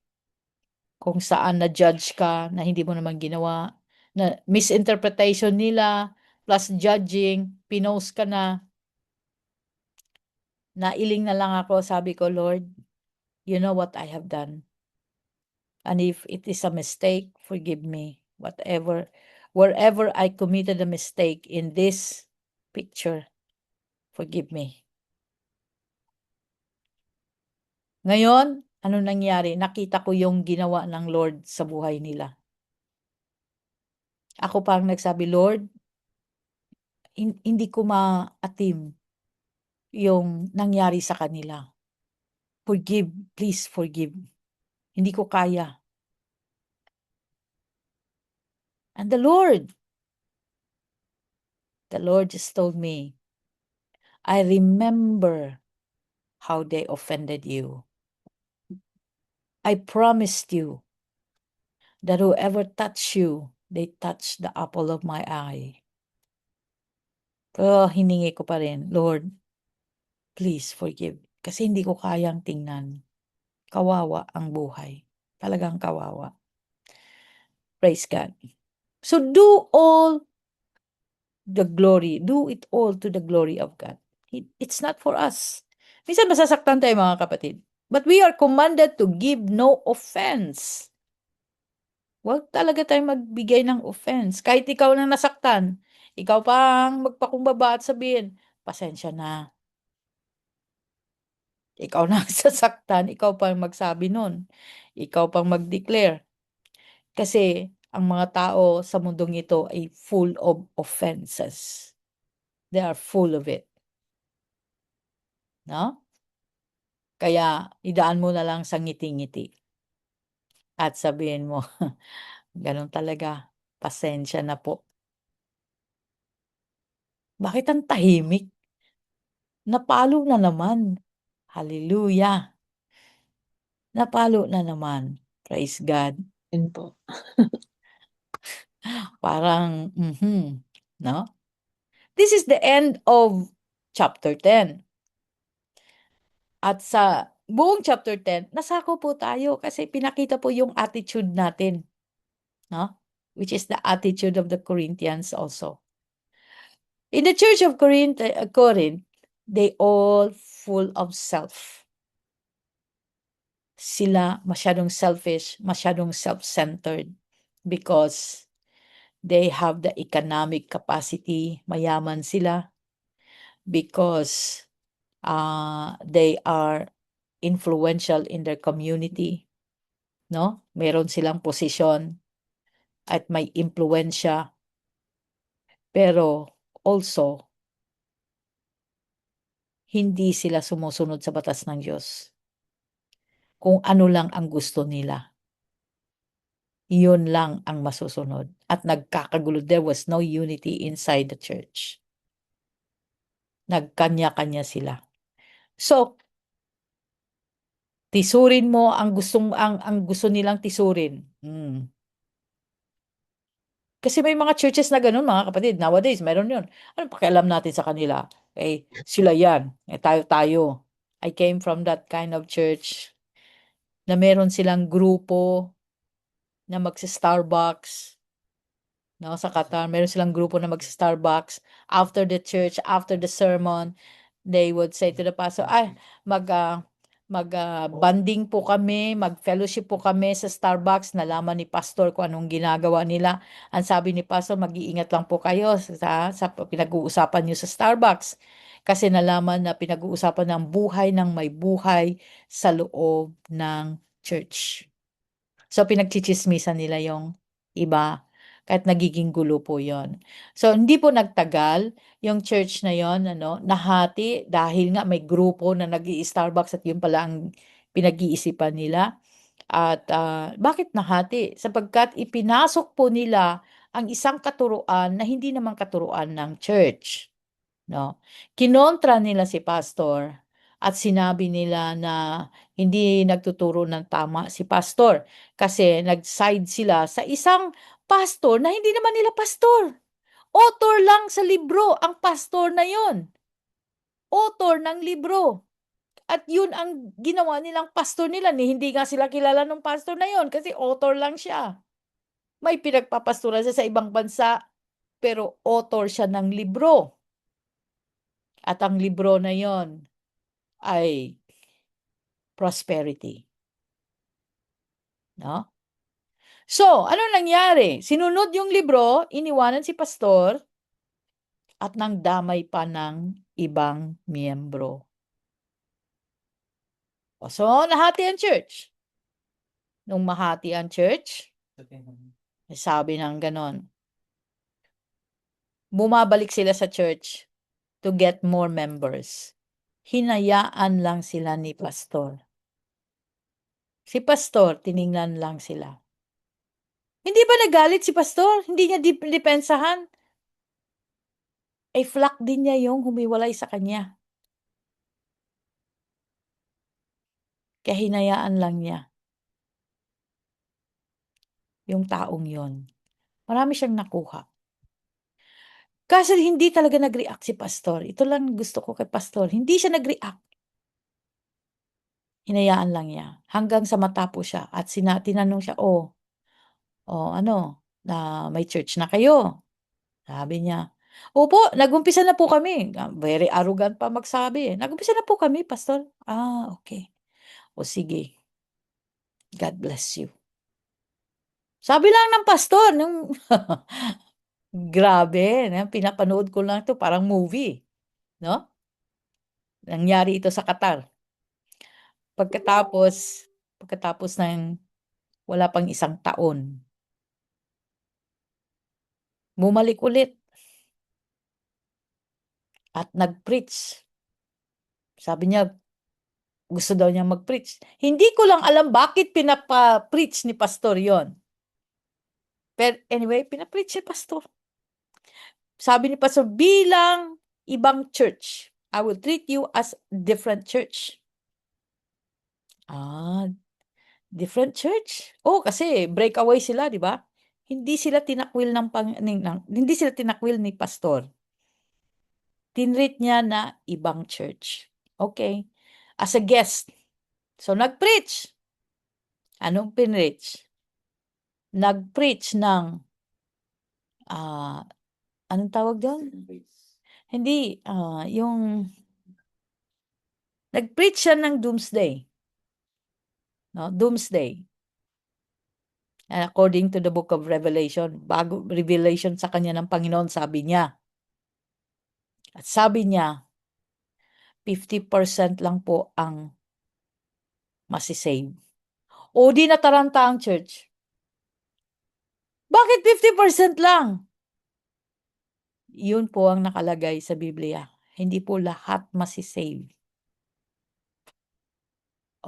Kung saan na-judge ka na hindi mo naman ginawa, na misinterpretation nila, plus judging, pinost ka na. Nailing na lang ako, sabi ko, Lord, you know what I have done. And if it is a mistake, forgive me. Wherever I committed a mistake in this picture, forgive me. Ngayon, ano nangyari? Nakita ko yung ginawa ng Lord sa buhay nila. Ako pa ang nagsabi, Lord, hindi ko maatim yung nangyari sa kanila. Forgive, please forgive. Hindi ko kaya. And the Lord just told me, I remember how they offended you. I promised you that whoever touched you, they touched the apple of my eye. Pero hiningi ko pa rin, Lord, please forgive. Kasi hindi ko kayang tingnan. Kawawa ang buhay. Talagang kawawa. Praise God. So do it all to the glory of God. It's not for us. Minsan masasaktan tayo mga kapatid. But we are commanded to give no offense. Huwag talaga tayong magbigay ng offense. Kahit ikaw na nasaktan, ikaw pang magpakumbaba at sabihin, pasensya na. Ikaw na ang sasaktan, ikaw pang magsabi nun. Ikaw pang mag-declare. Kasi ang mga tao sa mundong ito ay full of offenses. They are full of it. No? Kaya idaan mo na lang sa ngiti-ngiti. At sabihin mo, ganun talaga, pasensya na po. Bakit ang tahimik? Napalo na naman. Hallelujah. Napalo na naman. Praise God. Yun po. Parang, no? This is the end of chapter 10. At sa buong chapter 10, nasako po tayo kasi pinakita po yung attitude natin, no? Which is the attitude of the Corinthians also. In the church of Corinth, they all full of self. Sila masyadong selfish, masyadong self-centered because they have the economic capacity, mayaman sila because they are influential in their community, no? Meron silang posisyon at may impluwensya. Pero also, hindi sila sumusunod sa batas ng Diyos. Kung ano lang ang gusto nila, yun lang ang masusunod. At nagkakagulo. There was no unity inside the church. Nagkanya-kanya sila. So, tisurin mo ang gusto nilang tisurin. Kasi may mga churches na gano'n mga kapatid. Nowadays, meron yun. Anong pakialam natin sa kanila? Eh, sila yan. Eh, tayo. I came from that kind of church na meron silang grupo na magsa-Starbucks. No, sa Qatar, meron silang grupo na magsa-Starbucks. After the church, after the sermon, they would say to the pastor, ay, banding po kami, mag-fellowship po kami sa Starbucks. Nalaman ni pastor kung anong ginagawa nila. Ang sabi ni pastor, mag-iingat lang po kayo sa pinag-uusapan niyo sa Starbucks. Kasi nalaman na pinag-uusapan ng buhay ng may buhay sa loob ng church. So, pinagchichismisan nila yung iba. Kahit nagiging gulo po 'yon. So, hindi po nagtagal, yung church na 'yon ano, nahati dahil nga may grupo na nag-i-Starbucks at 'yun pala ang pinag-iisipan nila. At, bakit nahati? Sapagkat ipinasok po nila ang isang katuruan na hindi naman katuruan ng church, 'no. Kinontra nila si pastor at sinabi nila na hindi nagtuturo ng tama si pastor kasi nag-side sila sa isang pastor na hindi naman nila pastor. Author lang sa libro ang pastor na 'yon. Author ng libro. At yun ang ginawa nilang pastor nila, ni hindi nga sila kilala nung pastor na yun kasi author lang siya. May pinagpapastoran siya sa ibang bansa, pero author siya ng libro. At ang libro na yon ay prosperity, 'no? So, ano nangyari? Sinunod yung libro, iniwanan si pastor at nangdamay pa ng ibang miyembro. So, nahati ang church. Nung mahati ang church, sabi ng gano'n, bumabalik sila sa church to get more members. Hinayaan lang sila ni pastor. Si pastor, tiningnan lang sila. Hindi ba nagalit si pastor? Hindi niya dinipensahan? Eh, flock din niya yung humiwalay sa kanya. Kaya hinayaan lang niya yung taong yon. Marami siyang nakuha. Kaso hindi talaga nag-react si pastor. Ito lang gusto ko kay pastor. Hindi siya nag-react. Hinayaan lang niya hanggang sa matapos siya at tinanong siya, "Oh, ano, na may church na kayo?" Sabi niya, "Opo, nag-umpisa na po kami." Very arrogant pa magsabi, "Nag-umpisa na po kami, pastor." "Ah, okey. O sige, God bless you." Sabi lang ng pastor nung grabe na pinapanood ko lang 'to parang movie, 'no? Nangyari ito sa Qatar. Pagkatapos pagkatapos ng wala pang isang taon, bumalik ulit at nag-preach. Sabi niya gusto daw niyang mag-preach. Hindi ko lang alam bakit pinapa-preach ni pastor 'yon. Pero anyway, pina-preach ni pastor. Sabi ni pastor, "Bilang ibang church, I will treat you as different church." Ah, different church? Kasi breakaway sila, 'di ba? Hindi sila tinakwil hindi sila tinakwil ni pastor. Tinreat niya na ibang church. Okay, as a guest. So nag-preach. Anong pinreach? Nag-preach ng, ah, anong tawag dun? Hindi, yung nag-preach siya ng doomsday, 'no, doomsday. According to the book of Revelation, revelation sa kanya ng Panginoon sabi niya. At sabi niya, 50% lang po ang masi-save. O di nataranta ang church. Bakit 50% lang? Yun po ang nakalagay sa Biblia. Hindi po lahat masi-save.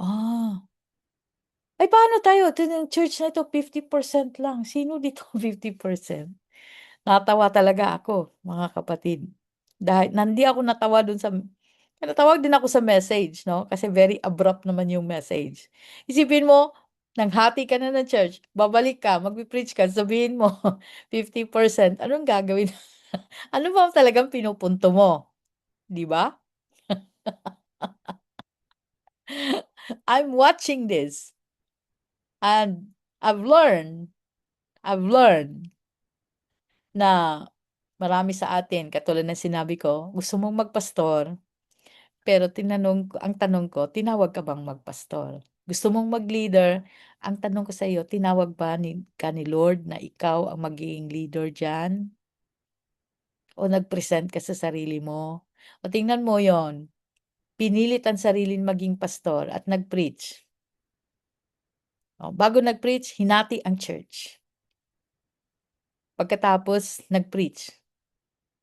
Ah. Ay paano tayo? Ito yung church na ito 50% lang. Sino dito 50%? Natawa talaga ako, mga kapatid. Dahil hindi ako natawa dun natawag din ako sa message 'no, kasi very abrupt naman yung message. Isipin mo, nanghati ka na ng church, babalik ka, magpe-preach ka, sabihin mo 50%, anong gagawin? Ano ba talagang pinupunto mo, 'di ba? I'm watching this and I've learned na marami sa atin katulad ng sinabi ko, gusto mong magpastor, pero ang tanong ko, tinawag ka bang magpastor? Gusto mong mag-leader, ang tanong ko sa iyo, tinawag ba ni Lord na ikaw ang magiging leader diyan? O nag-present ka sa sarili mo? O tingnan mo yon, pinilit ang sariling maging pastor at nag-preach. Bago nag-preach, hinati ang church. Pagkatapos nag-preach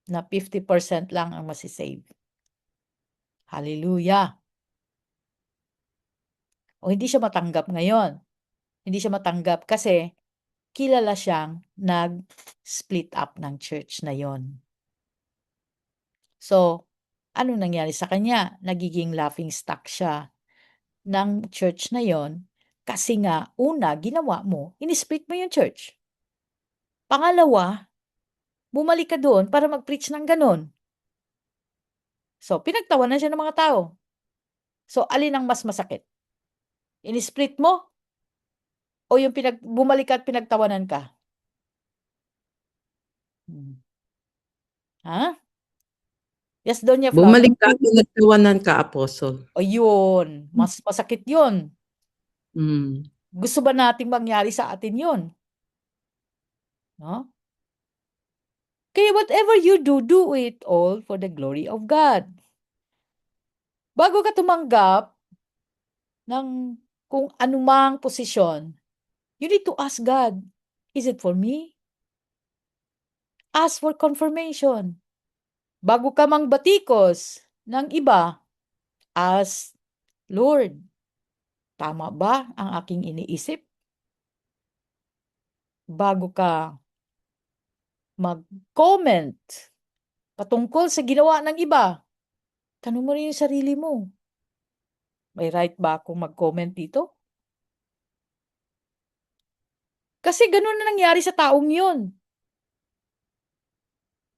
na 50% lang ang masi-save. Hallelujah! O hindi siya matanggap ngayon. Hindi siya matanggap kasi kilala siyang nag-split up ng church na yon. So, ano nangyari sa kanya? Nagiging laughingstock siya ng church na yon kasi nga, una, ginawa mo, in-split mo yung church. Pangalawa, bumalik ka doon para mag-preach ng gano'n. So, pinagtawanan siya ng mga tao. So, alin ang mas masakit? In-split mo o yung bumalik ka at pinagtawanan ka? Ha? Yes, Doña Flor. Bumalik ka, pinagtawanan ka, Apostle. O yun, mas masakit yun. Mm. Gusto ba nating mangyari sa atin yun? No? Kaya whatever you do, do it all for the glory of God. Bago ka tumanggap ng kung anumang posisyon, you need to ask God, is it for me? Ask for confirmation. Bago ka mangbatikos ng iba, ask, Lord, tama ba ang aking iniisip? Bago ka mag-comment patungkol sa ginawa ng iba, tanong mo rin yung sarili mo. May right ba akong mag-comment dito? Kasi ganun na nangyari sa taong yun.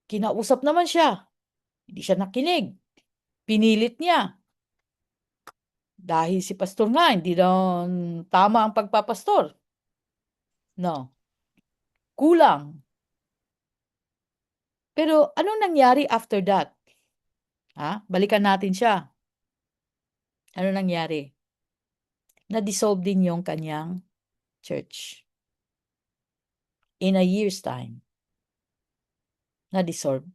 Kinausap naman siya. Hindi siya nakinig. Pinilit niya. Dahil si pastor nga, hindi daw tama ang pagpapastor. No. Kulang. Pero anong nangyari after that? Ha? Balikan natin siya. Ano nangyari? Na-dissolve din yung kanyang church. In a year's time. Na-dissolve.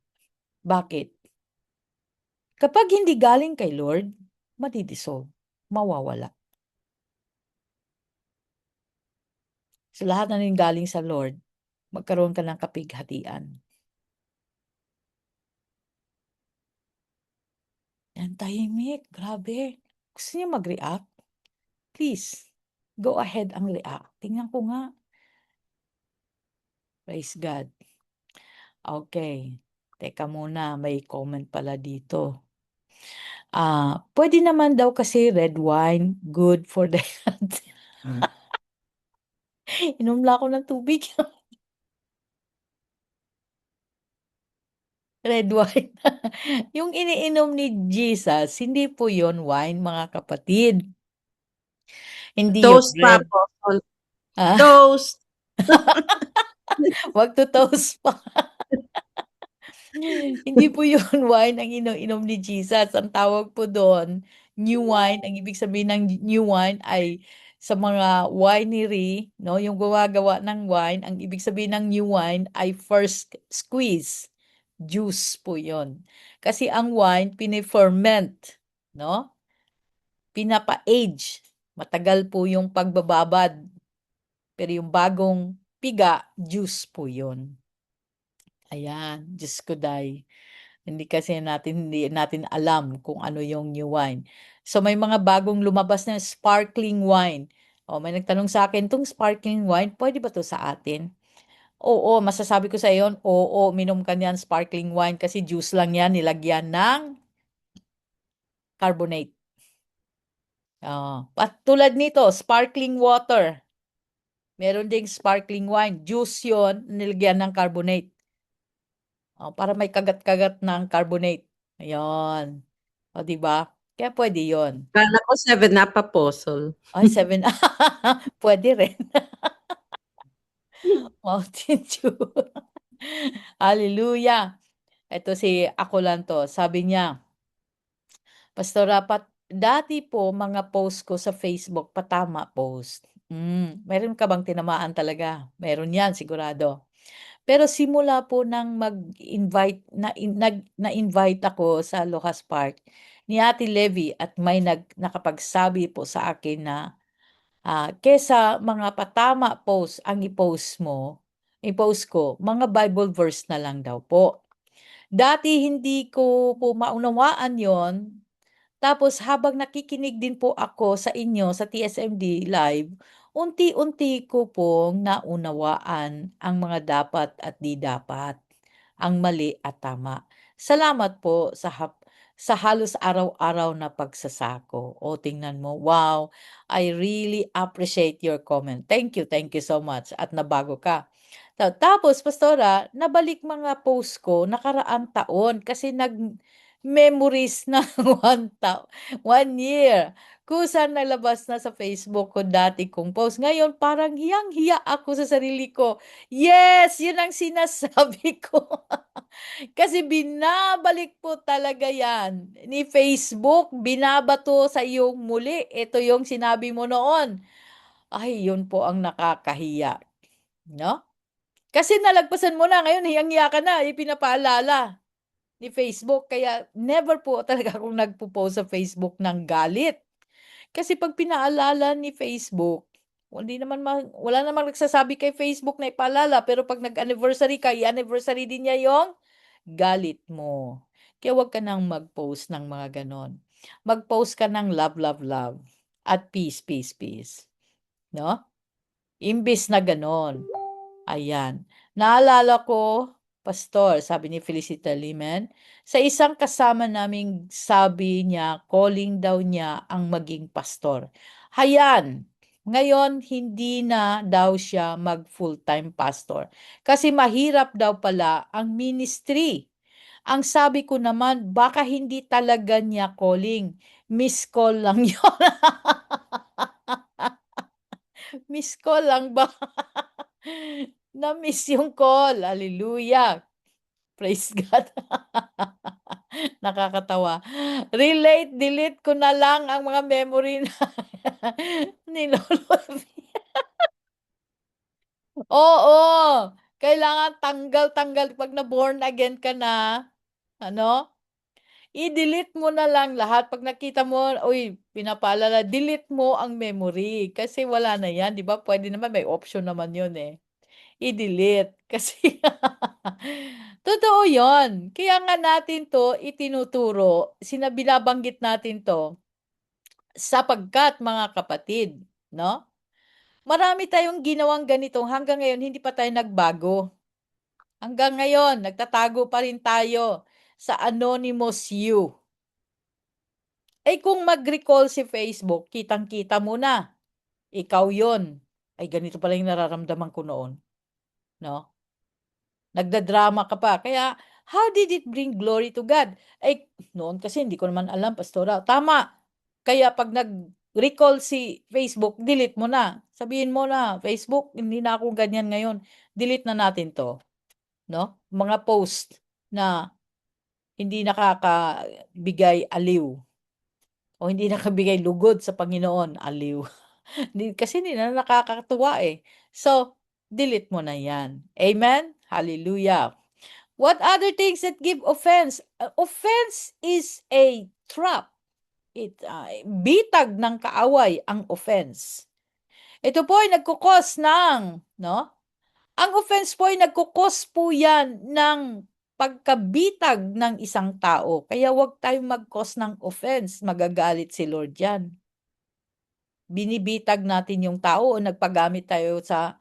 Bakit? Kapag hindi galing kay Lord, madi-dissolve. Mawawala. So lahat na rin galing sa Lord, magkaroon ka ng kapighatian. Yan, tahimik. Grabe. Gusto niyo mag-react? Please, go ahead ang react. Tingnan ko nga. Praise God. Okay. Teka muna, may comment pala dito. Pwede naman daw kasi red wine, good for the health. Inom lang ako ng tubig. Red wine. Yung iniinom ni Jesus, hindi po yon wine, mga kapatid. Hindi yun Toast pa, red. Apostle. Ah, Toast! magto-toast pa. Hindi po yun wine ang ininom ni Jesus. Ang tawag po doon, new wine. Ang ibig sabihin ng new wine ay sa mga winery, no, yung gumagawa ng wine, ang ibig sabihin ng new wine ay first squeeze. Juice po yon. Kasi ang wine, piniferment, no? Pinapa-age. Matagal po yung pagbababad. Pero yung bagong piga, juice po yon. Ayan, Diyos ko day. Hindi natin alam kung ano yung new wine. So may mga bagong lumabas na sparkling wine. O may nagtanong sa akin, "'Tong sparkling wine, pwede ba 'to sa atin?" Oo, masasabi ko sa iyon, oo, minom ka niyan sparkling wine kasi juice lang yan nilagyan ng carbonate. Tulad nito, sparkling water. Meron ding sparkling wine, juice 'yon nilagyan ng carbonate. Para may kagat-kagat ng carbonate. Ayun. O, 'di ba? Kaya pwede 'yon. Kala ko 7 Up, Apostle. Ay, 7 puwede rin. Mountain Dew. Hallelujah. Eto si ako lang 'to, sabi niya, "Pastor, dati po mga post ko sa Facebook patama post." Meron ka bang tinamaan talaga? Meron 'yan sigurado. Pero simula po ng mag-invite na-invite ako sa Lucas Park ni Ate Levy at may nakapagsabi po sa akin na, "Kaysa mga patama post ang i-post mo, i-post ko, mga Bible verse na lang daw po. Dati hindi ko po maunawaan yon. Tapos habang nakikinig din po ako sa inyo sa TSMD Live, unti-unti ko pong naunawaan ang mga dapat at di dapat, ang mali at tama. Salamat po sa halos araw-araw na pagsasako. O tingnan mo, wow, I really appreciate your comment. Thank you so much at nabago ka. Tapos pastora, nabalik mga post ko nakaraang taon kasi nag-memories na 1 year. Kusang nalabas na sa Facebook ko dati kong post. Ngayon parang hiyang-hiya ako sa sarili ko. Yes, yun ang sinasabi ko. Kasi binabalik po talaga yan ni Facebook. Binabato sa iyong muli. Ito yung sinabi mo noon. Ay, yun po ang nakakahiya. No? Kasi nalagpasan mo na, ngayon hiyang-hiya ka na, ipinapaalala ni Facebook. Kaya never po talaga akong nagpo-post sa Facebook ng galit. Kasi 'pag pinaalala ni Facebook, wala namang nagsasabi kay Facebook na ipaalala, pero 'pag nag-anniversary ka, i-anniversary din niya yung galit mo. Kaya 'wag ka nang mag-post ng mga gano'n. Mag-post ka ng love, love, love at peace, peace, peace, 'no? Imbes na gano'n. Ayan. Naalala ko, pastor, sabi ni Felicita Limen, sa isang kasama naming sabi niya, calling daw niya ang maging pastor. Hayan, ngayon hindi na daw siya mag full-time pastor. Kasi mahirap daw pala ang ministry. Ang sabi ko naman, baka hindi talaga niya calling. Miss call lang yun. Miss call lang ba? Na-miss yung call. Hallelujah. Praise God. Nakakatawa. Relate, delete ko na lang ang mga memory na ni Lolo V. Oo. Kailangan tanggal-tanggal 'pag na-born again ka na, ano, i-delete mo na lang lahat 'pag nakita mo, uy, pinapaalala, delete mo ang memory kasi wala na 'yan, 'di ba? Puwede naman, may option naman 'yun, eh. I-delete kasi totoo 'yon. Kaya nga natin 'to itinuturo, binabanggit natin 'to sapagkat mga kapatid, 'no, marami tayong ginawang ganito hanggang ngayon hindi pa tayo nagbago. Hanggang ngayon nagtatago pa rin tayo sa anonymous you. Eh, kung mag-recall si Facebook, kitang-kita mo na, ikaw 'yon. Ay, ganito pala yung nararamdaman ko noon, 'no? Nagda-drama ka pa. Kaya, how did it bring glory to God? Ay, noon kasi hindi ko naman alam, pastora. Tama. Kaya 'pag nag-recall si Facebook, delete mo na. Sabihin mo na, Facebook, hindi na ako ganyan ngayon. Delete na natin 'to, 'no? Mga post na hindi nakakabigay aliw o hindi nakabigay lugod sa Panginoon, aliw. Kasi hindi na nakakatuwa, eh. So, delete mo na 'yan. Amen? Hallelujah. What other things that give offense? Offense is a trap. Bitag ng kaaway ang offense. Ito po ay nagkukos ng, no? Ang offense po ay nagkukos po yan ng pagkabitag ng isang tao. Kaya huwag tayong mag-cause ng offense. Magagalit si Lord yan. Binibitag natin yung tao o nagpagamit tayo sa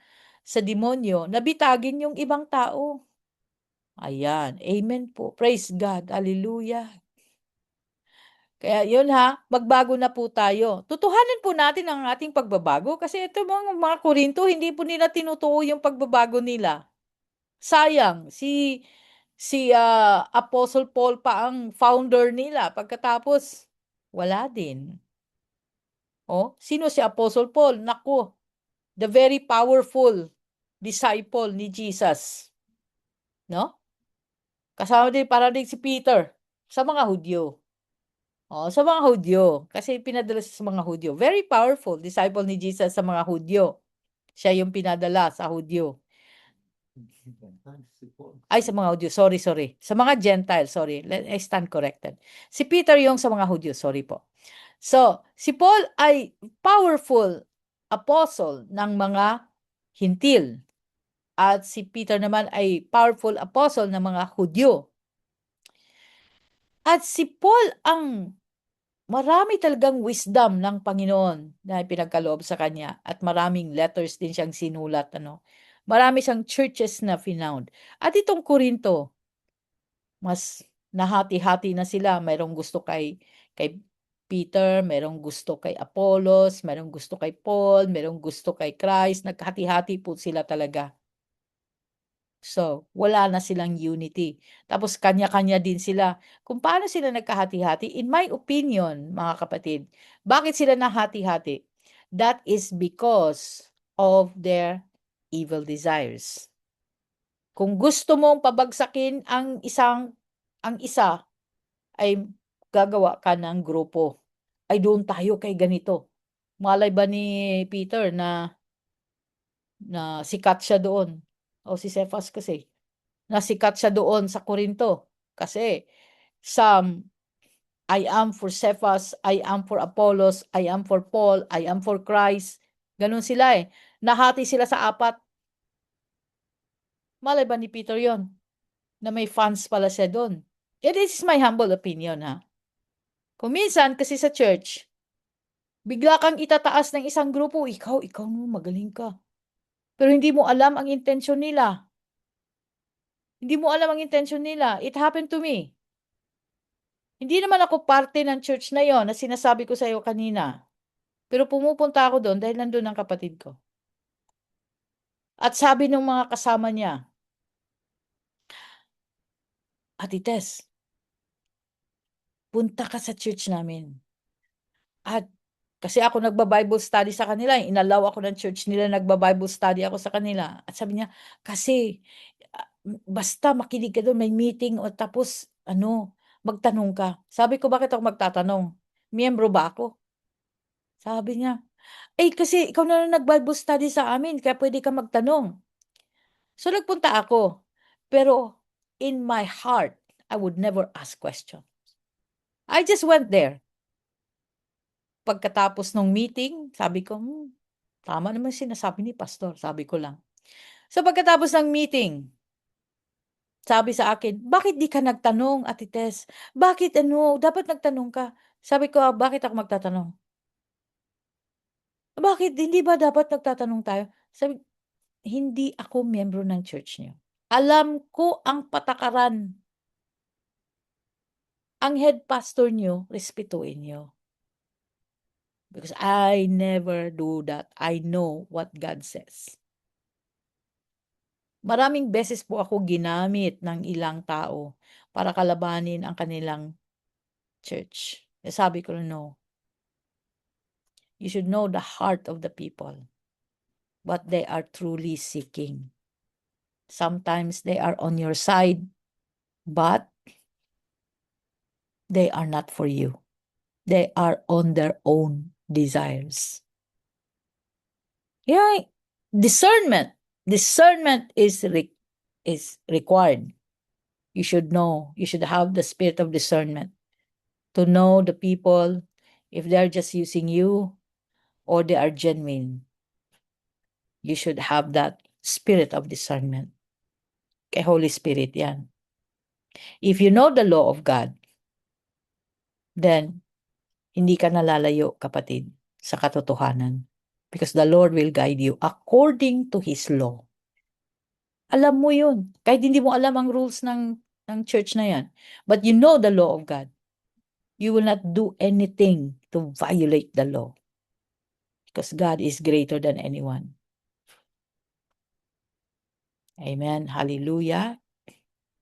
demonyo, nabitagin yung ibang tao. Ayan, amen po. Praise God, hallelujah. Kaya yun magbago na po tayo. Tutuhanin po natin ang ating pagbabago kasi ito mga Korinto, hindi po nila tinutuo yung pagbabago nila. Sayang, si Apostle Paul pa ang founder nila, pagkatapos wala din. Oh, sino si Apostle Paul? Naku, the very powerful disciple ni Jesus, 'no? Kasama din para din si Peter sa mga Hudyo. Oh, sa mga Hudyo, kasi pinadala siya sa mga Hudyo. Very powerful disciple ni Jesus sa mga Hudyo. Siya yung pinadala sa Hudyo. Ay, sa mga Hudyo, sorry. Sa mga Gentile, sorry. I stand corrected. Si Peter yung sa mga Hudyo, sorry po. So, si Paul ay powerful apostle ng mga Hintil. at si Peter naman ay powerful apostle ng mga Hudyo. At si Paul ang marami talagang wisdom ng Panginoon na pinagkaloob sa kanya at maraming letters din siyang sinulat, ano. Marami siyang churches na finound. At itong Korinto, mas nahati-hati na sila. Mayroong gusto kay Peter, mayroong gusto kay Apollos, mayroong gusto kay Paul, mayroong gusto kay Christ. Nagkahati-hati po sila talaga. So, wala na silang unity. Tapos kanya-kanya din sila. Kung paano sila nagkahati-hati, in my opinion, mga kapatid, bakit sila nahati-hati? That is because of their evil desires. Kung gusto mong pabagsakin ang isa ay gagawa ka ng grupo. Ay doon tayo kay ganito. Malay ba ni Peter na sikat siya doon? O si Cephas kasi nasikat siya doon sa Korinto. Kasi some, I am for Cephas, I am for Apollos, I am for Paul, I am for Christ. Ganun sila eh. Nahati sila sa apat. Malay ba ni Peter yon na may fans pala siya doon? It is my humble opinion ha. Kung minsan kasi sa church, bigla kang itataas ng isang grupo, ikaw mo, magaling ka. Pero hindi mo alam ang intensyon nila. Hindi mo alam ang intensyon nila. It happened to me. Hindi naman ako parte ng church na yon na sinasabi ko sa iyo kanina. Pero pumupunta ako doon dahil nandun ang kapatid ko. At sabi ng mga kasama niya, Ate Tess, punta ka sa church namin. At kasi ako nagba-Bible study sa kanila, inalaw ako ng church nila, nagba-Bible study ako sa kanila. At sabi niya, kasi basta makinig ka doon, may meeting o tapos magtanong ka. Sabi ko, bakit ako magtatanong? Miyembro ba ako? Sabi niya, kasi ikaw na lang nag-Bible study sa amin, kaya pwede ka magtanong. So nagpunta ako. Pero in my heart, I would never ask questions. I just went there. Pagkatapos ng meeting, sabi ko, tama naman sinasabi ni pastor, sabi ko lang. So pagkatapos ng meeting, sabi sa akin, bakit di ka nagtanong, Ate Tess? Bakit dapat nagtanong ka? Sabi ko, bakit ako magtatanong? Bakit, hindi ba dapat nagtatanong tayo? Sabi, hindi ako miyembro ng church niyo. Alam ko ang patakaran. Ang head pastor niyo, respetuhin niyo. Because I never do that. I know what God says. Maraming beses po ako ginamit ng ilang tao para kalabanin ang kanilang church. Sabi ko, no. You should know the heart of the people, what they are truly seeking. Sometimes they are on your side, but they are not for you. They are on their own desires. Yeah, discernment. Discernment is required. You should know. You should have the spirit of discernment to know the people if they're just using you or they are genuine. You should have that spirit of discernment. Kay Holy Spirit yan. If you know the law of God, then hindi ka nalalayo, kapatid, sa katotohanan. Because the Lord will guide you according to His law. Alam mo yun. Kahit hindi mo alam ang rules ng church na yan. But you know the law of God. You will not do anything to violate the law. Because God is greater than anyone. Amen. Hallelujah.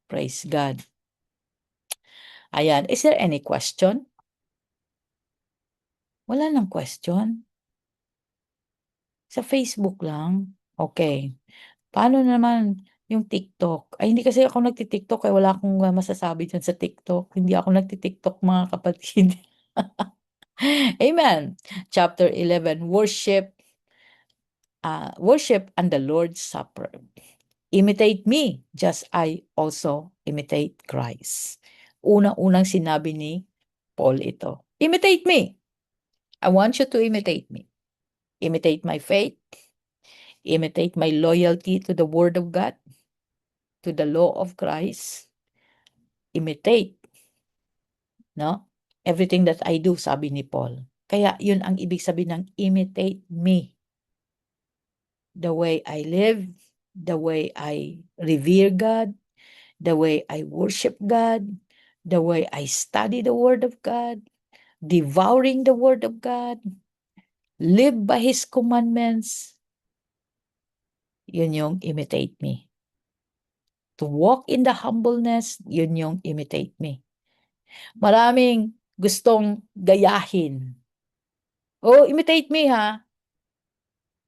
Praise God. Ayan. Is there any question? Wala nang question. Sa Facebook lang. Okay. Paano naman yung TikTok? Ay, hindi kasi ako nagti-TikTok kaya wala akong masasabi dyan sa TikTok. Hindi ako nagti-TikTok, mga kapatid. Amen. Chapter 11, worship and the Lord's Supper. Imitate me, just I also imitate Christ. Unang-unang sinabi ni Paul ito. Imitate me. I want you to imitate me. Imitate my faith. imitate my loyalty to the Word of God, to the law of Christ. Imitate, no? Everything that I do, sabi ni Paul. Kaya yun ang ibig sabihin ng imitate me. The way I live, the way I revere God, the way I worship God, the way I study the Word of God, devouring the Word of God, live by His commandments. Yun yung imitate me. To walk in the humbleness, yun yung imitate me. Maraming gustong gayahin. Oh, imitate me ha.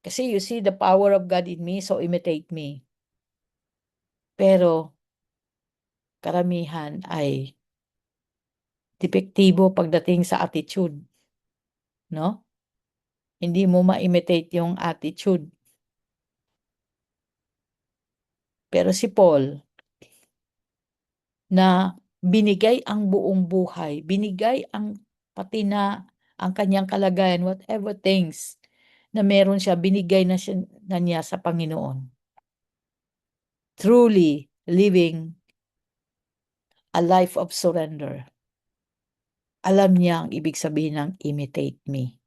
Kasi you see the power of God in me, so imitate me. Pero karamihan ay depektibo pagdating sa attitude, no? Hindi mo ma-imitate yung attitude. Pero si Paul, na binigay ang buong buhay, binigay ang pati na ang kanyang kalagayan, whatever things na meron siya, binigay na niya sa Panginoon. Truly living a life of surrender. Alam niya ang ibig sabihin ng imitate me.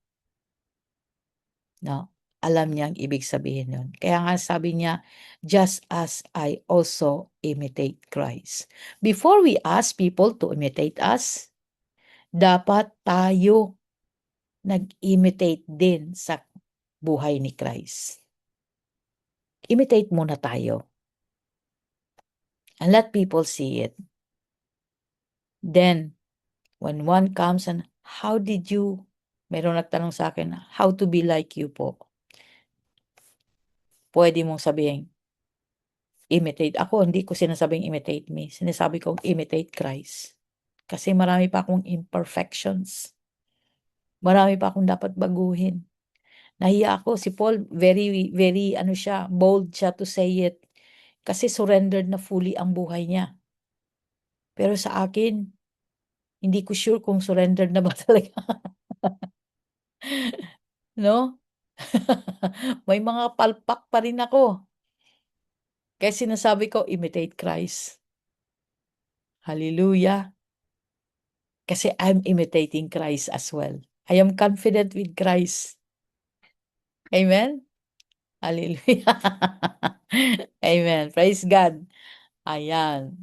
No? Alam niya ang ibig sabihin nun. Kaya nga sabi niya, just as I also imitate Christ. Before we ask people to imitate us, dapat tayo nag-imitate din sa buhay ni Christ. Imitate muna tayo. And let people see it. Then, when one comes and, how did you, meron nagtanong sa akin, how to be like you po? Pwede mong sabihin, imitate. Ako, hindi ko sinasabing imitate me. Sinasabi kong imitate Christ. Kasi marami pa akong imperfections. Marami pa akong dapat baguhin. Nahiya ako. Si Paul, very, very, bold siya to say it. Kasi surrendered na fully ang buhay niya. Pero sa akin, hindi ko sure kung surrendered na ba talaga. No? May mga palpak pa rin ako. Kaya sinasabi ko, imitate Christ. Hallelujah. Kasi I'm imitating Christ as well. I am confident with Christ. Amen? Hallelujah. Amen. Praise God. Ayan.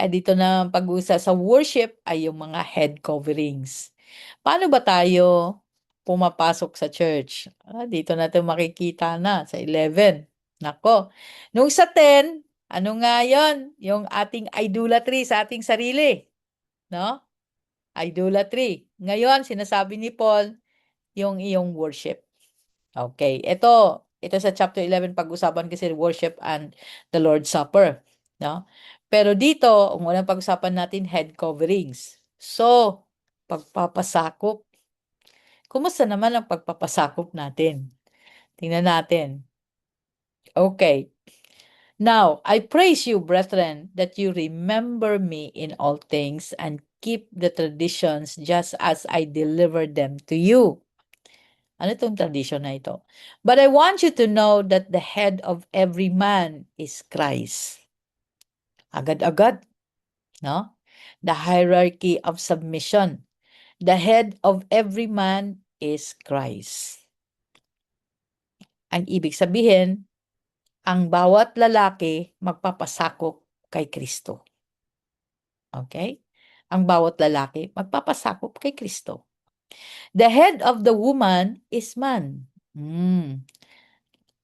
Dito na pag-uusap sa worship ay yung mga head coverings. Paano ba tayo pumapasok sa church? Dito natin makikita na sa 11. Nako. Nung sa 10, ano nga yon? Yung ating idolatry sa ating sarili. No? Idolatry. Ngayon, sinasabi ni Paul, yung iyong worship. Okay. Ito sa chapter 11, pag-usapan kasi worship and the Lord's Supper. No? Pero dito, ang unang pag-usapan natin, head coverings. So, pagpapasakop. Kumusta naman ang pagpapasakop natin? Tingnan natin. Okay. Now, I praise you, brethren, that you remember me in all things and keep the traditions just as I delivered them to you. Ano itong tradition na ito? But I want you to know that the head of every man is Christ. Agad-agad, no? The hierarchy of submission. The head of every man is Christ. Ang ibig sabihin, ang bawat lalaki magpapasakop kay Kristo. Okay? Ang bawat lalaki magpapasakop kay Kristo. The head of the woman is man.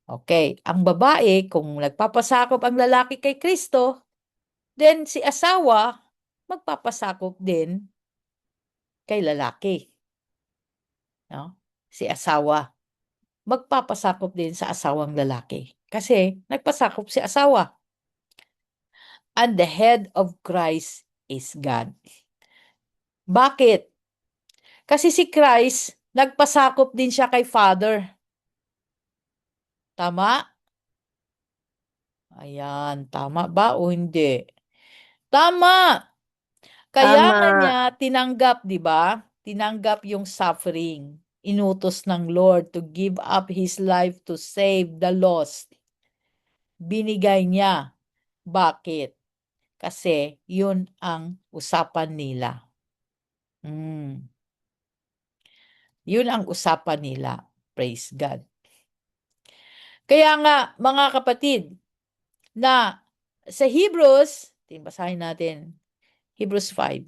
Okay, ang babae, kung nagpapasakop ang lalaki kay Kristo, then si asawa, magpapasakop din kay lalaki. No? Si asawa, magpapasakop din sa asawang lalaki. Kasi nagpasakop si asawa. And the head of Christ is God. Bakit? Kasi si Christ, nagpasakop din siya kay Father. Tama? Ayan, tama ba o hindi? Tama! Kaya nga Tama. niya tinanggap, 'di ba? Tinanggap yung suffering. inutos ng Lord to give up His life to save the lost. Binigay niya. Bakit? Kasi yun ang usapan nila. Yun ang usapan nila. Praise God. Kaya nga, mga kapatid, na sa Hebrews, basahin natin, Hebrews 5.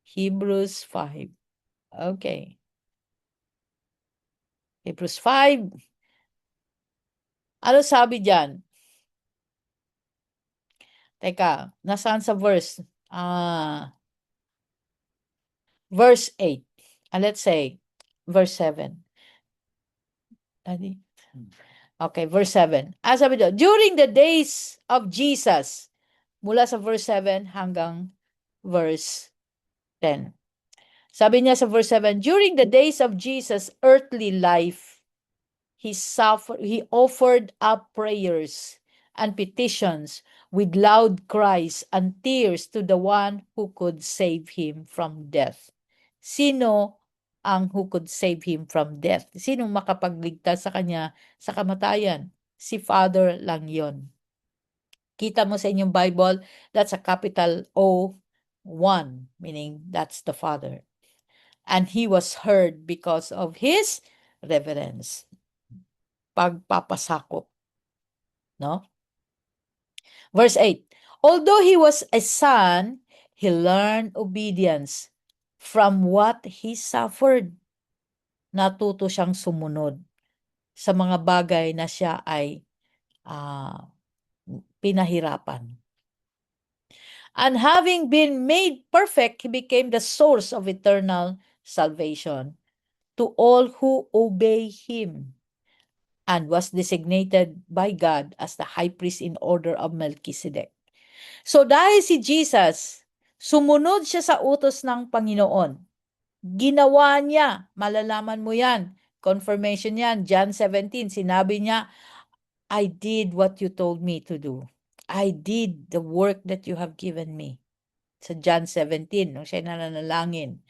Hebrews 5. Okay. Hebrews 5. Ano sabi diyan? Teka, nasaan sa verse? Verse 8. Let's say, verse 7. Okay, verse 7. Sabi doon, during the days of Jesus, mula sa verse 7 hanggang verse 10. Sabi niya sa verse 7, during the days of Jesus' earthly life, he offered up prayers and petitions with loud cries and tears to the one who could save him from death. Sino ang who could save him from death? Sino makapagligtas sa kanya sa kamatayan? Si Father lang yon. Kita mo sa inyong Bible, that's a capital O1, meaning that's the Father. And he was heard because of his reverence. Pagpapasakop. No? Verse 8. Although he was a son, he learned obedience from what he suffered. Natuto siyang sumunod sa mga bagay na siya ay pinahirapan. And having been made perfect, he became the source of eternal salvation to all who obey him, and was designated by God as the high priest in order of Melchizedek. So dahil si Jesus, sumunod siya sa utos ng Panginoon. Ginawa niya, malalaman mo yan, confirmation yan, John 17, sinabi niya, I did what you told me to do. I did the work that you have given me. Sa John 17, nung siya nananalangin.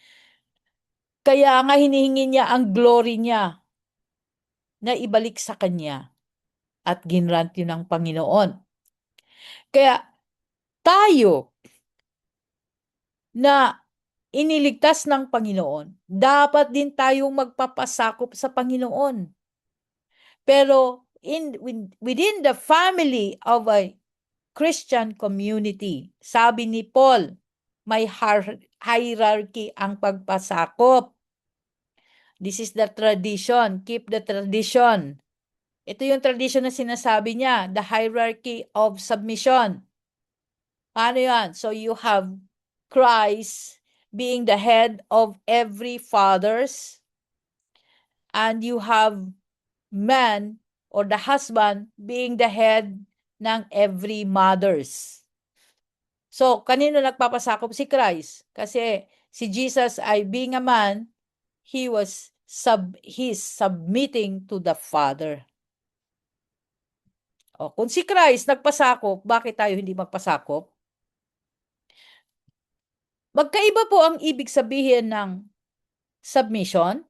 Kaya nga hinihingi niya ang glory niya na ibalik sa kanya at ginrant yun ng Panginoon. Kaya tayo na iniligtas ng Panginoon, dapat din tayong magpapasakop sa Panginoon. Pero within the family of a Christian community, sabi ni Paul, may hierarchy ang pagpasakop. This is the tradition. Keep the tradition. Ito yung tradition na sinasabi niya, the hierarchy of submission. Paano yan? So you have Christ being the head of every fathers, and you have man or the husband being the head ng every mothers. So, kanino nagpapasakop? Si Christ. Kasi si Jesus ay being a man, he's submitting to the Father. O, kung si Christ nagpasakop, bakit tayo hindi magpasakop? Magkaiba po ang ibig sabihin ng submission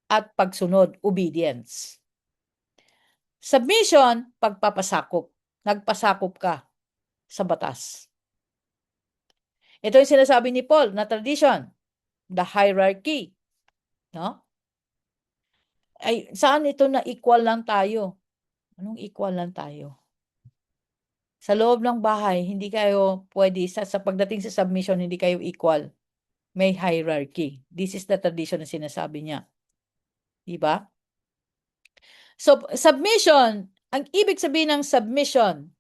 at pagsunod, obedience. Submission, pagpapasakop. Nagpasakop ka sa batas. Ito yung sinasabi ni Paul na tradition, the hierarchy. No? Ay, saan ito na equal lang tayo? Anong equal lang tayo? Sa loob ng bahay, hindi kayo pwede, sa pagdating sa submission, hindi kayo equal. May hierarchy. This is the tradition na sinasabi niya. Diba? So, submission, ang ibig sabihin ng submission,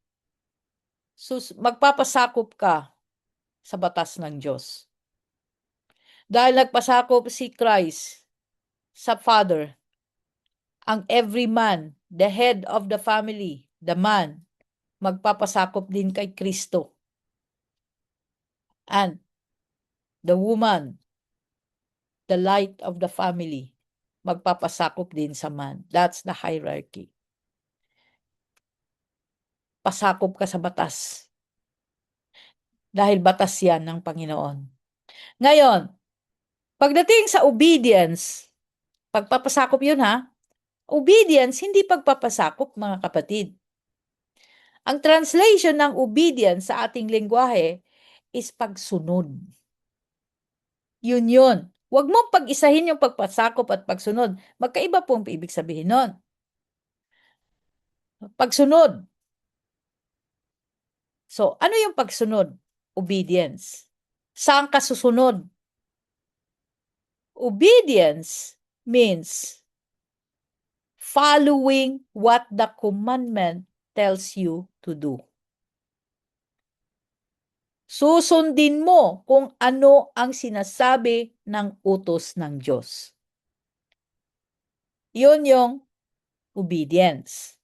magpapasakop ka sa batas ng Diyos. Dahil nagpasakop si Christ sa Father, ang every man, the head of the family, the man, magpapasakop din kay Kristo. And the woman, the light of the family, magpapasakop din sa man. That's the hierarchy. Pasakop ka sa batas. Dahil batas yan ng Panginoon. Ngayon, Pagdating sa obedience, pagpapasakop yun ha. Obedience, hindi pagpapasakop mga kapatid. Ang translation ng obedience sa ating lengguwahe is pagsunod. Yun. Huwag mong pag-isahin yung pagpasakop at pagsunod. Magkaiba pong ibig sabihin nun. Pagsunod. So, ano yung pagsunod? Obedience. Saan ka susunod? Obedience means following what the commandment tells you to do. Susundin mo kung ano ang sinasabi ng utos ng Diyos. Yun yung obedience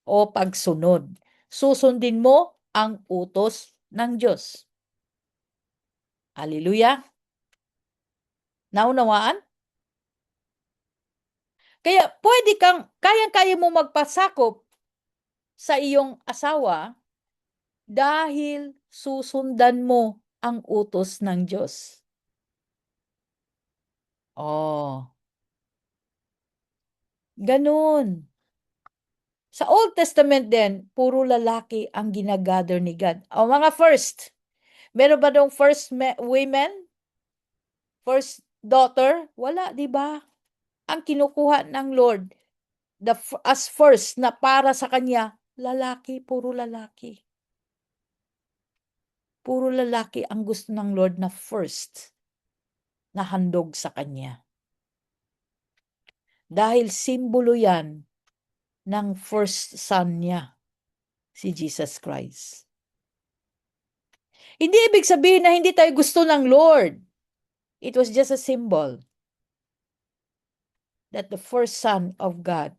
o pagsunod. Susundin mo ang utos ng Diyos. Hallelujah. Naunawaan? Kaya kayang-kaya mo magpasakop sa iyong asawa dahil susundan mo ang utos ng Diyos. Oh. Ganun. Sa Old Testament din, puro lalaki ang ginagather ni God. O mga first, meron ba dong first women? First daughter? Wala, di ba? Ang kinukuha ng Lord as first na para sa kanya, lalaki, puro lalaki. Puro lalaki ang gusto ng Lord na first na handog sa kanya. Dahil simbolo yan ng first son niya, si Jesus Christ. Hindi ibig sabihin na hindi tayo gusto ng Lord. It was just a symbol that the first son of God,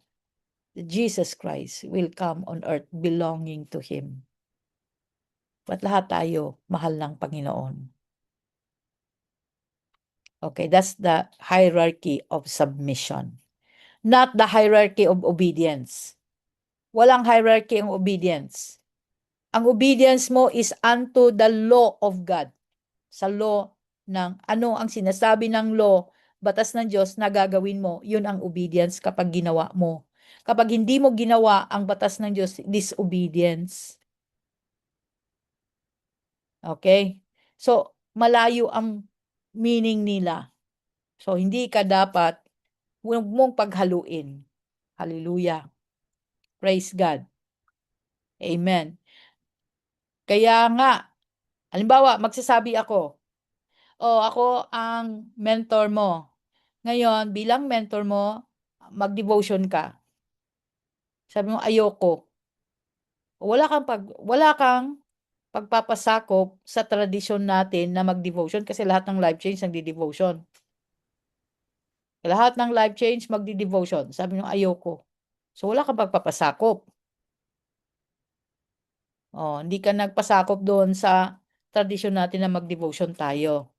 Jesus Christ, will come on earth belonging to Him. But lahat tayo mahal ng Panginoon. Okay, that's the hierarchy of submission. Not the hierarchy of obedience. Walang hierarchy ang obedience. Ang obedience mo is unto the law of God. Sa law ng ano ang sinasabi ng law, batas ng Diyos na gagawin mo, yun ang obedience kapag ginawa mo. Kapag hindi mo ginawa ang batas ng Diyos, disobedience. Okay? So, malayo ang meaning nila. So, hindi ka dapat, huwag mong paghaluin. Hallelujah. Praise God. Amen. Kaya nga, halimbawa, magsasabi ako, ako ang mentor mo. Ngayon, bilang mentor mo, mag-devotion ka. Sabi mo, ayoko. Wala kang pagpapasakop sa tradisyon natin na mag-devotion kasi lahat ng life change nagdi-devotion. Lahat ng life change magdi-devotion. Sabi mo, ayoko. So, wala kang pagpapasakop. Hindi ka nagpasakop doon sa tradisyon natin na mag-devotion tayo.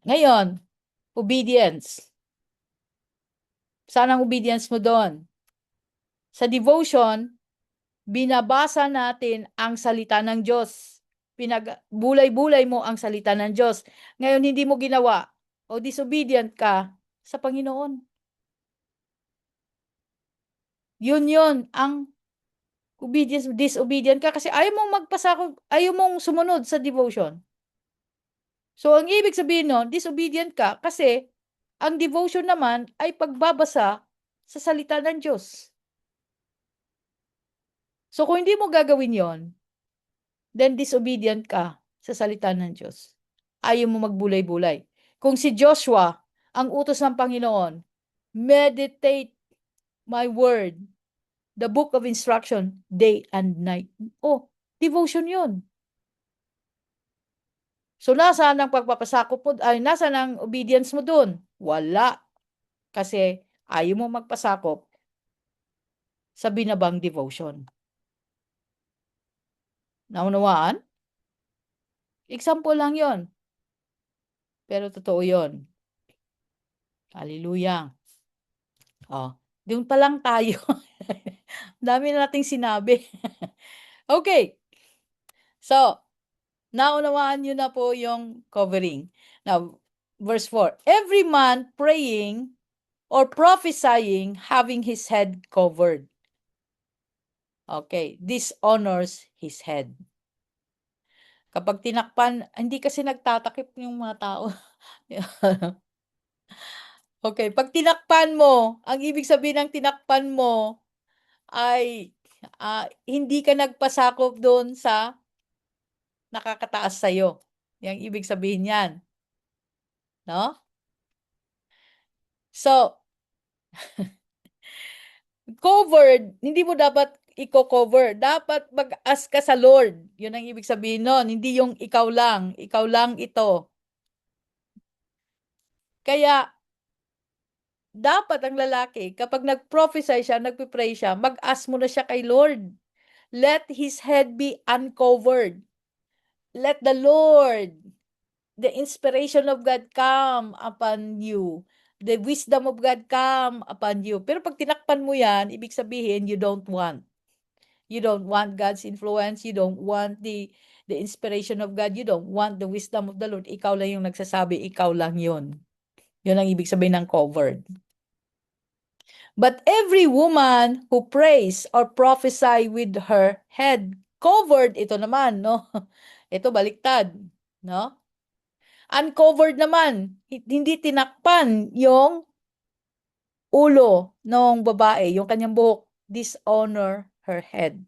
Ngayon, obedience. Saan ang obedience mo doon? Sa devotion, binabasa natin ang salita ng Diyos. Bulay-bulay mo ang salita ng Diyos. Ngayon, hindi mo ginawa o disobedient ka sa Panginoon. Yun ang obedience, disobedient ka kasi ayaw mong magpasakop, ayaw mong sumunod sa devotion. So, ang ibig sabihin nun, disobedient ka kasi ang devotion naman ay pagbabasa sa salita ng Diyos. So, kung hindi mo gagawin yon, then disobedient ka sa salita ng Diyos. Ayaw mo magbulay-bulay. Kung si Joshua, ang utos ng Panginoon, meditate my word, the book of instruction, day and night. Devotion yun. So, nasaan ang pagpapasakop mo? Nasaan ang obedience mo dun? Wala. Kasi ayaw mo magpasakop sa binabang devotion. Naunawaan? Example lang yon. Pero totoo yon. Hallelujah. Doon pa lang tayo. Dami na nating sinabi. Okay. So, naunawaan nyo na po yung covering. Now, verse 4, every man praying or prophesying having his head covered. Okay, this honors his head. Kapag tinakpan, hindi kasi nagtatakip yung mga tao. Okay, pag tinakpan mo, ang ibig sabihin ng tinakpan mo ay hindi ka nagpasakop doon sa nakakataas sa'yo. Yang ibig sabihin yan. No? So, covered, hindi mo dapat i-cover. Dapat mag-ask ka sa Lord. Yun ang ibig sabihin nun. Hindi yung ikaw lang. Ikaw lang ito. Kaya, dapat ang lalaki, kapag nag-prophesy siya, nagpipray siya, mag-ask muna siya kay Lord. Let his head be uncovered. Let the Lord, the inspiration of God come upon you. The wisdom of God come upon you. Pero pag tinakpan mo yan, ibig sabihin, you don't want. You don't want God's influence. You don't want the inspiration of God. You don't want the wisdom of the Lord. Ikaw lang yung nagsasabi, ikaw lang yun. Yun ang ibig sabihin ng covered. But every woman who prays or prophesy with her head covered, ito naman, no? Ito baliktad, no? Uncovered naman, hindi tinakpan yung ulo ng babae, yung kanyang buhok, dishonor her head.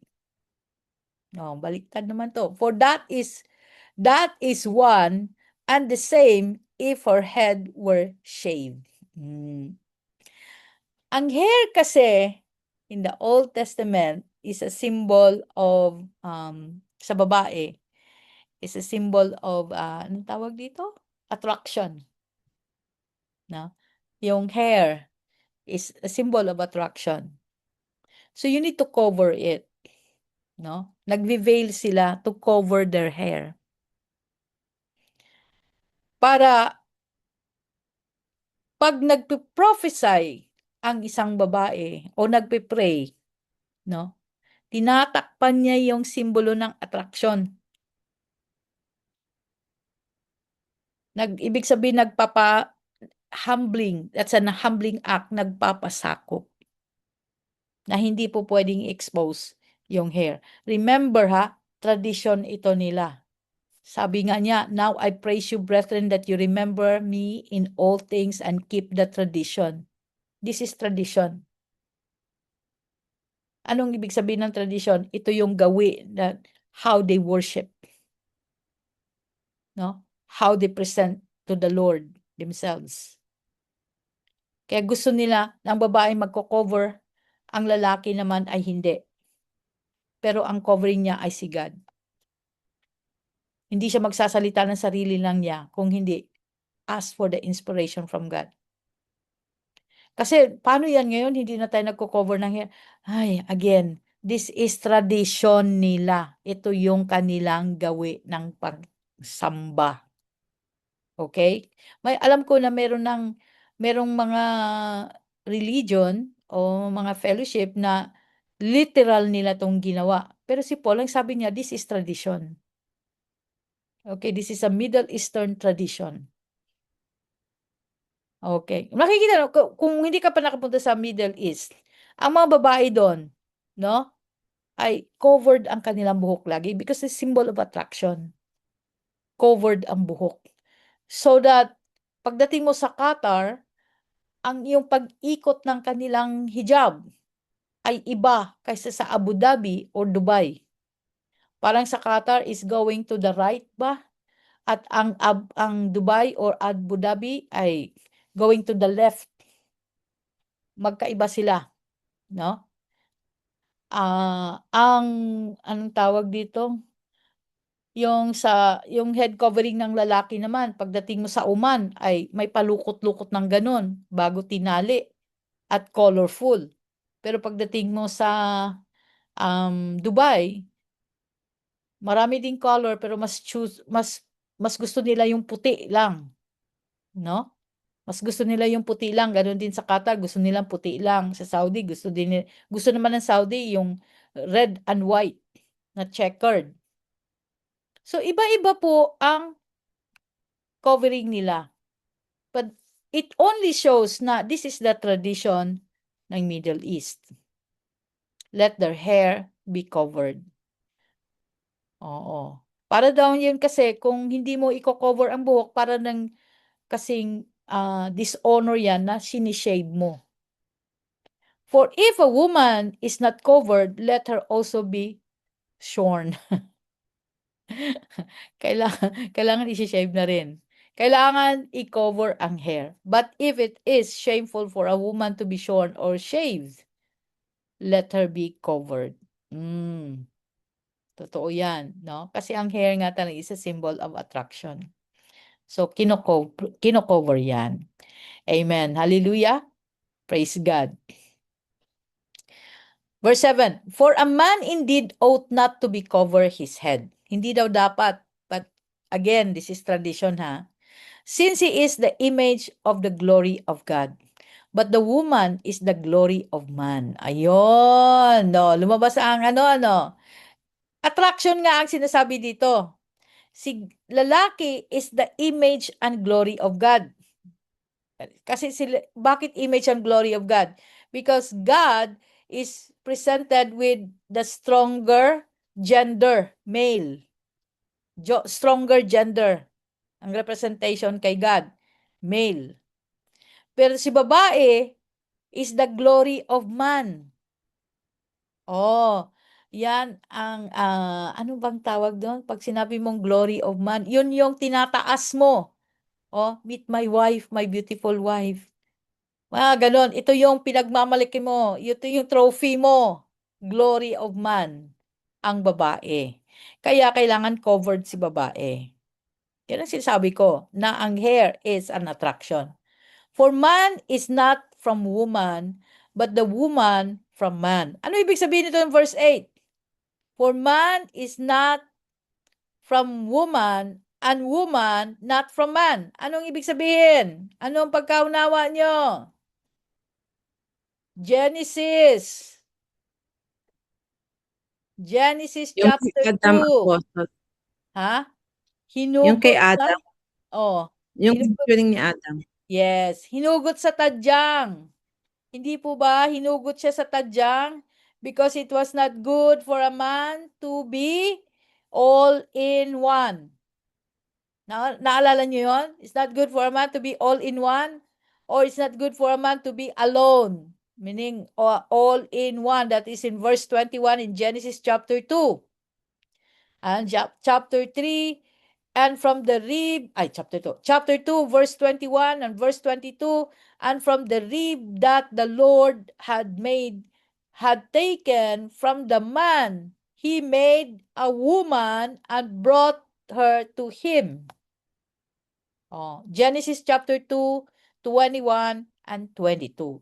No, baliktad naman to. For that is one and the same if her head were shaved. Ang hair kasi in the Old Testament is a symbol of sa babae is a symbol of anong tawag dito? Attraction. No? Yung hair is a symbol of attraction. So you need to cover it. No? Nagve-veil sila to cover their hair. Para pag nagpe-prophesy ang isang babae o nagpe-pray, no? Tinatakpan niya yung simbolo ng attraction. Ibig sabihin humbling, that's an humbling act, nagpapasakop. Na hindi po pwedeng expose yung hair. Remember tradition ito nila. Sabi nga niya, now I praise you, brethren, that you remember me in all things and keep the tradition. This is tradition. Anong ibig sabihin ng tradition? Ito yung gawi na how they worship. No? How they present to the Lord themselves. Kaya gusto nila ng babae magko-cover, ang lalaki naman ay hindi. Pero ang covering niya ay si God. Hindi siya magsasalita ng sarili lang niya, kung hindi, ask for the inspiration from God. Kasi paano yan ngayon, hindi na tayo nagko-cover ng hair? Ay, again, this is tradition nila. Ito yung kanilang gawi ng pagsamba. Okay? Alam ko na merong mga religion o mga fellowship na literal nila tong ginawa. Pero si Paul, ang sabi niya, this is tradition. Okay, this is a Middle Eastern tradition. Okay. Makikita kung hindi ka pa nakapunta sa Middle East, ang mga babae doon, no, ay covered ang kanilang buhok lagi because it's symbol of attraction. Covered ang buhok. So that pagdating mo sa Qatar, ang iyong pag-ikot ng kanilang hijab ay iba kaysa sa Abu Dhabi or Dubai. Parang sa Qatar is going to the right ba? At ang Dubai or Abu Dhabi ay going to the left. Magkaiba sila, no? Anong tawag dito? Yung head covering ng lalaki naman, pagdating mo sa Oman ay may palukot-lukot ng ganun bago tinali at colorful. Pero pagdating mo sa Dubai, marami ding color pero mas gusto nila yung puti lang, no? Mas gusto nila yung puti lang, ganoon din sa Qatar, gusto nilang puti lang. Sa Saudi, gusto naman ng Saudi yung red and white na checkered. So iba-iba po ang covering nila. But it only shows na this is the tradition ng Middle East. Let their hair be covered. Oo. Para daw yun kasi kung hindi mo i-cover ang buhok, para nang kasing dishonor yan na sinishave mo. For if a woman is not covered, let her also be shorn. Kailangan i-shave na rin. Kailangan i-cover ang hair. But if it is shameful for a woman to be shorn or shaved, let her be covered. Totoo yan, no? Kasi ang hair nga talaga is a symbol of attraction. So, kino-cover yan. Amen. Hallelujah. Praise God. Verse 7, for a man indeed ought not to be cover his head. Hindi daw dapat. But again, this is tradition ha. Since he is the image of the glory of God. But the woman is the glory of man. Ayon. No, lumabas ang ano. Attraction nga ang sinasabi dito. Si lalaki is the image and glory of God. Kasi bakit image and glory of God? Because God is presented with the stronger gender, male. Stronger gender. Ang representation kay God, male. Pero si babae is the glory of man. Oh, yan ang ano bang tawag doon? Pag sinabi mong glory of man, yun yung tinataas mo. Oh, meet my wife, my beautiful wife. Ganon. Ito yung pinagmamalaki mo. Ito yung trophy mo. Glory of man. Ang babae. Kaya kailangan covered si babae. Yan ang sinasabi ko, na ang hair is an attraction. For man is not from woman, but the woman from man. Ano ibig sabihin nito in verse 8? For man is not from woman, and woman not from man. Anong ibig sabihin? Anong pagkaunawa nyo? Genesis Yung kay chapter Adam, 2. Apostle. Ha? Yung kay Hinugot sa Adam. Yung hinugot, feeling ni Adam. yes, hinugot sa tadyang. Hindi po ba hinugot siya sa tadyang? Because it was not good for a man to be all in one. Naalala niyo yon? It's not good for a man to be all in one, or it's not good for a man to be alone. Meaning all in one. That is in verse 21 in Genesis chapter 2. And chapter 3, and from the rib, chapter 2, verse 21 and verse 22, and from the rib that the Lord had taken from the man, he made a woman and brought her to him. Genesis chapter 2, 21 and 22.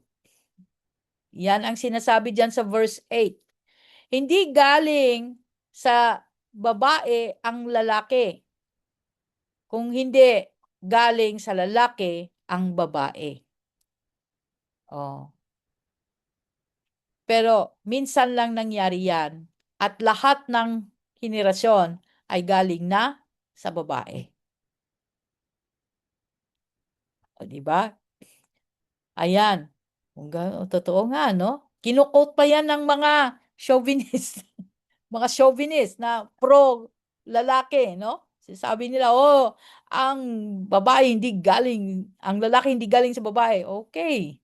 Yan ang sinasabi dyan sa verse 8. Hindi galing sa babae ang lalaki, kung hindi galing sa lalaki ang babae. Pero minsan lang nangyari yan, at lahat ng henerasyon ay galing na sa babae. Di ba? Ayan. Totoo nga, no? Kinukote pa yan ng mga chauvinist. Mga chauvinist na pro lalaki, no? Sabi nila, ang lalaki hindi galing sa babae. Okay.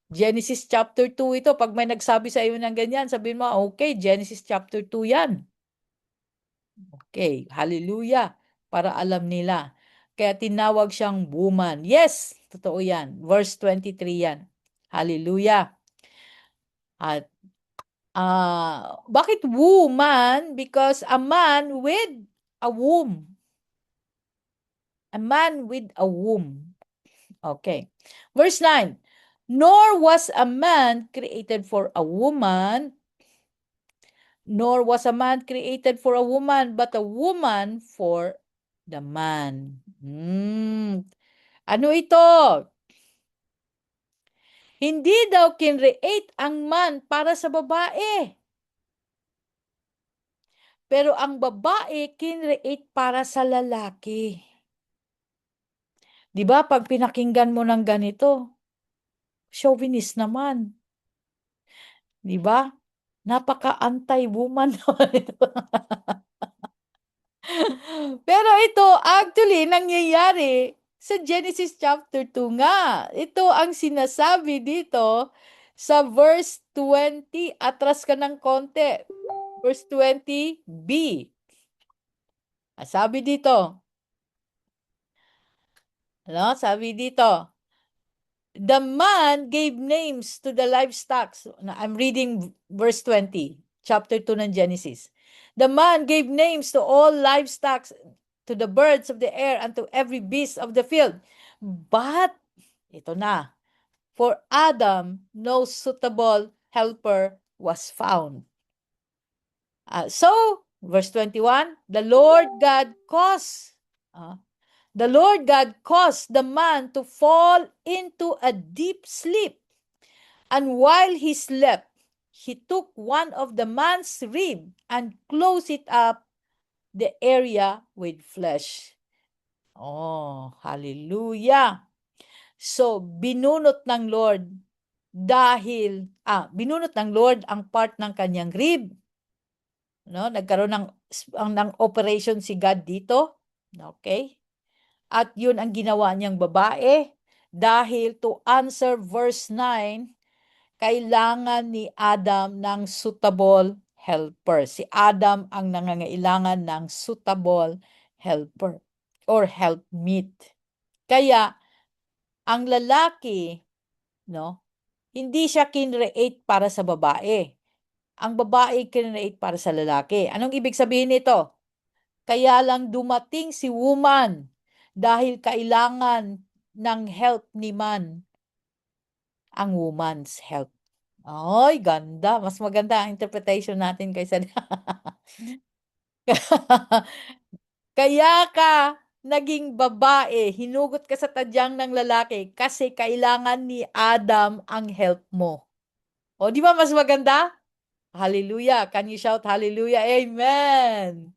Genesis chapter 2 ito. Pag may nagsabi sa iyo ng ganyan, sabihin mo, okay, Genesis chapter 2 yan. Okay, hallelujah. Para alam nila. Kaya tinawag siyang woman. Yes, totoo yan. Verse 23 yan. Hallelujah. At bakit woman? Because a man with a womb. A man with a womb. Okay. Verse 9. Nor was a man created for a woman, nor was a man created for a woman, but a woman for the man. Ano ito? Hindi daw kinreate ang man para sa babae. Pero ang babae kinreate para sa lalaki. 'Di ba 'pag pinakinggan mo ng ganito, chauvinist naman, 'di ba? Napaka-anti-woman naman ito. Pero ito actually nangyayari sa Genesis chapter 2 nga. Ito ang sinasabi dito sa verse 20. Atras ka ng konti. Verse 20b. Sabi dito, ano? Sabi dito, the man gave names to the livestock. I'm reading verse 20, chapter 2 ng Genesis. The man gave names to all livestock, to the birds of the air, and to every beast of the field. But, ito na, for Adam, no suitable helper was found. So, verse 21, the Lord God caused the man to fall into a deep sleep. And while he slept, he took one of the man's rib and closed it up the area with flesh. Oh, hallelujah. So, binunot ng Lord ang part ng kanyang rib. No, nagkaroon ng operation si God dito. Okay? At yun ang ginawa niyang babae dahil to answer verse 9, kailangan ni Adam ng suitable helper. Si Adam ang nangangailangan ng suitable helper or helpmeet. Kaya ang lalaki, no, hindi siya kinreate para sa babae. Ang babae kinreate para sa lalaki. Anong ibig sabihin nito? Kaya lang dumating si woman dahil kailangan ng help ni man ang woman's help. Ay, ganda. Mas maganda ang interpretation natin kaysa kaya ka naging babae, hinugot ka sa tadyang ng lalaki kasi kailangan ni Adam ang help mo. O, di ba mas maganda? Hallelujah. Can you shout hallelujah? Amen.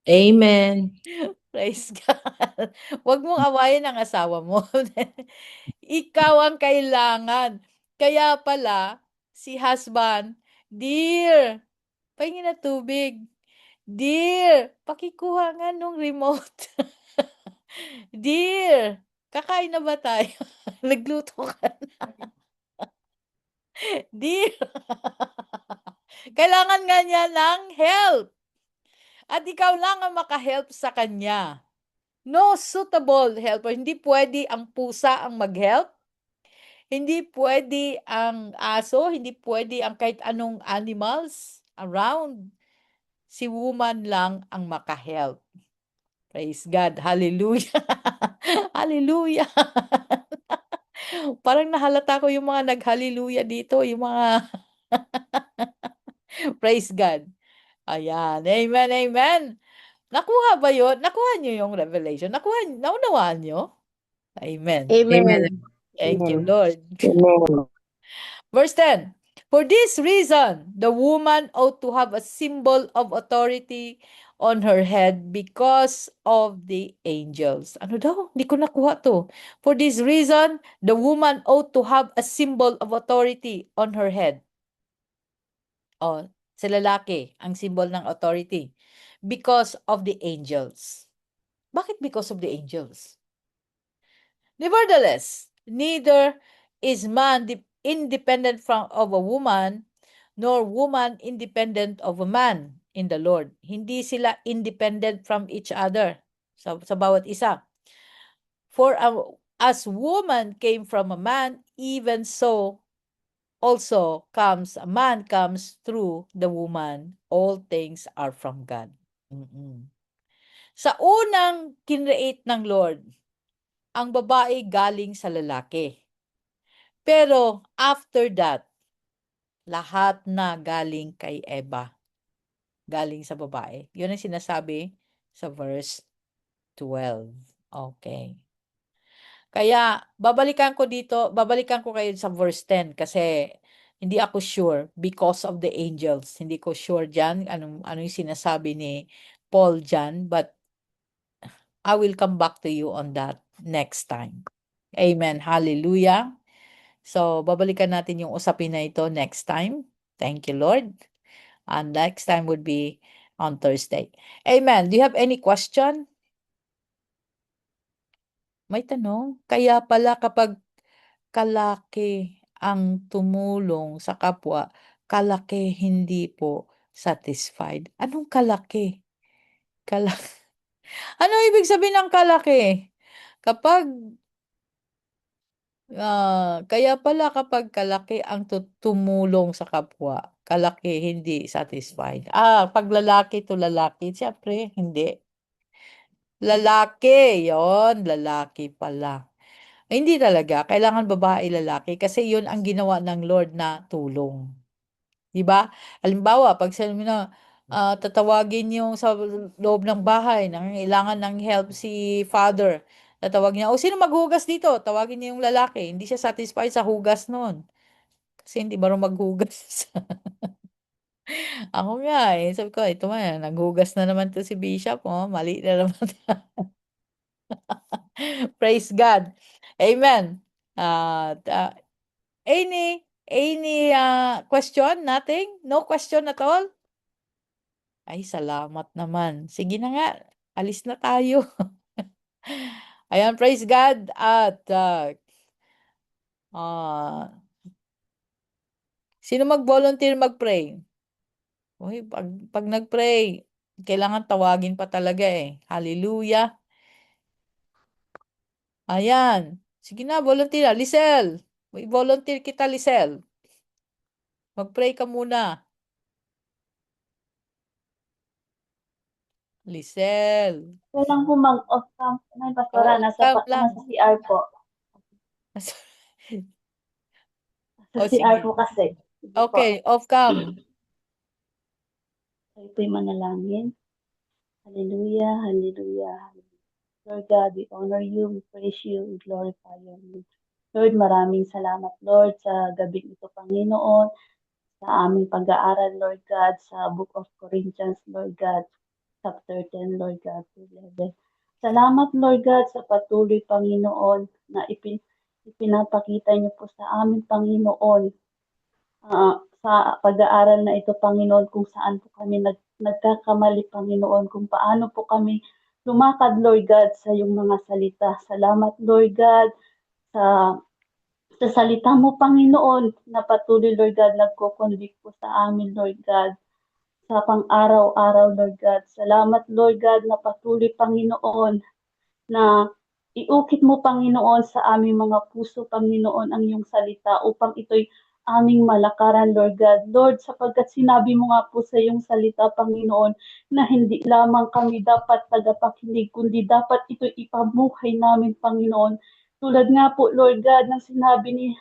Amen. Praise God. Huwag mong awayin ang asawa mo. Ikaw ang kailangan. Kaya pala, si husband, dear, pahingin na tubig. Dear, pakikuha nga nung remote. Dear, kakain na ba tayo? Nagluto ka na. Dear, kailangan nga niya ng help. At ikaw lang ang makahelp sa kanya. No suitable helper. Hindi pwede ang pusa ang mag-help. Hindi pwede ang aso. Hindi pwede ang kahit anong animals around. Si woman lang ang makahelp. Praise God. Hallelujah. Hallelujah. Parang nahalata ko yung mga nag-hallelujah dito. Yung mga praise God. Ayan. Amen, amen. Nakuha ba yun? Nakuha niyo yung revelation? Naunawaan niyo? Amen. Amen. Amen. Thank you, Amen. Lord. Amen. Verse 10. For this reason, the woman ought to have a symbol of authority on her head because of the angels. Ano daw? Hindi ko nakuha to. For this reason, the woman ought to have a symbol of authority on her head. Oh, sa lalaki, ang symbol ng authority. Because of the angels. Bakit because of the angels? Nevertheless, neither is man independent of a woman, nor woman independent of a man in the Lord. Hindi sila independent from each other sa bawat isa. For as woman came from a man, even so also a man comes through the woman. All things are from God. Sa unang kinreate ng Lord, ang babae galing sa lalaki. Pero after that, lahat na galing kay Eva. Galing sa babae. Yun ang sinasabi sa verse 12. Okay. Kaya babalikan ko kayo sa verse 10 kasi hindi ako sure because of the angels. Hindi ko sure diyan ano yung sinasabi ni Paul diyan, but I will come back to you on that next time. Amen. Hallelujah. So, babalikan natin yung usapin na ito next time. Thank you, Lord. And next time would be on Thursday. Amen. Do you have any question? May tanong. Kaya pala kapag kalaki ang tumulong sa kapwa, kalaki hindi po satisfied. Anong kalaki? Ano ibig sabihin ng kalaki? Kapag kaya pala kapag kalaki ang tumulong sa kapwa, kalaki hindi satisfied. 'Pag lalaki to lalaki, siyempre hindi. Lalaki, 'yon, lalaki pala. Hindi talaga, kailangan babae, lalaki kasi 'yun ang ginawa ng Lord na tulong, 'di ba? Halimbawa, 'pag sinabi na, tatawagin yung sa loob ng bahay, nangangailangan ng help si father, tatawagin niya, "O sino maghugas dito?" Tawagin niya yung lalaki, hindi siya satisfied sa hugas nun, kasi hindi marunong maghugas. Ako nga, eh, sabi ko, "Ito nga, naghugas na naman 'to si Bishop, oh, mali na naman." Praise God. Amen. At, any, question? Nothing? No question at all? Ay, salamat naman. Sige na nga, alis na tayo. Ayan, praise God at, sino mag-volunteer mag-pray? Uy, 'pag nag-pray, kailangan tawagin pa talaga, eh. Hallelujah. Ayan, sige na volunteer, Lisel, i-volunteer kita, Lisel. Mag-pray ka muna. Lisel. Kailan po mag-off cam nay pastora, Oo, camp lang. nasa CR po. Sa O CR sige. po kasi. Sige po. Okay, off cam. Tayo po'y manalangin. Hallelujah, hallelujah. Lord God, we honor you, we praise you, we glorify your name. Lord, maraming salamat, Lord, sa gabing ito, Panginoon, sa aming pag-aaral, Lord God, sa Book of Corinthians, Lord God, chapter 10, Lord God, 11. Salamat, Lord God, sa patuloy, Panginoon, na ipinapakita niyo po sa amin, Panginoon, sa pag-aaral na ito, Panginoon, kung saan po kami nagkakamali, Panginoon, kung paano po kami lumakad, Lord God, sa iyong mga salita. Salamat, Lord God, sa salita mo, Panginoon, na patuloy, Lord God, nagko-convict po sa amin, Lord God, sa pang-araw-araw, Lord God. Salamat, Lord God, na patuloy, Panginoon, na iukit mo, Panginoon, sa aming mga puso, Panginoon, ang iyong salita upang ito'y aming malakaran, Lord God. Lord, sapagkat sinabi mo nga po sa iyong salita, Panginoon, na hindi lamang kami dapat tagapakinig, kundi dapat ito'y ipabuhay namin, Panginoon. Tulad nga po, Lord God, ng sinabi ni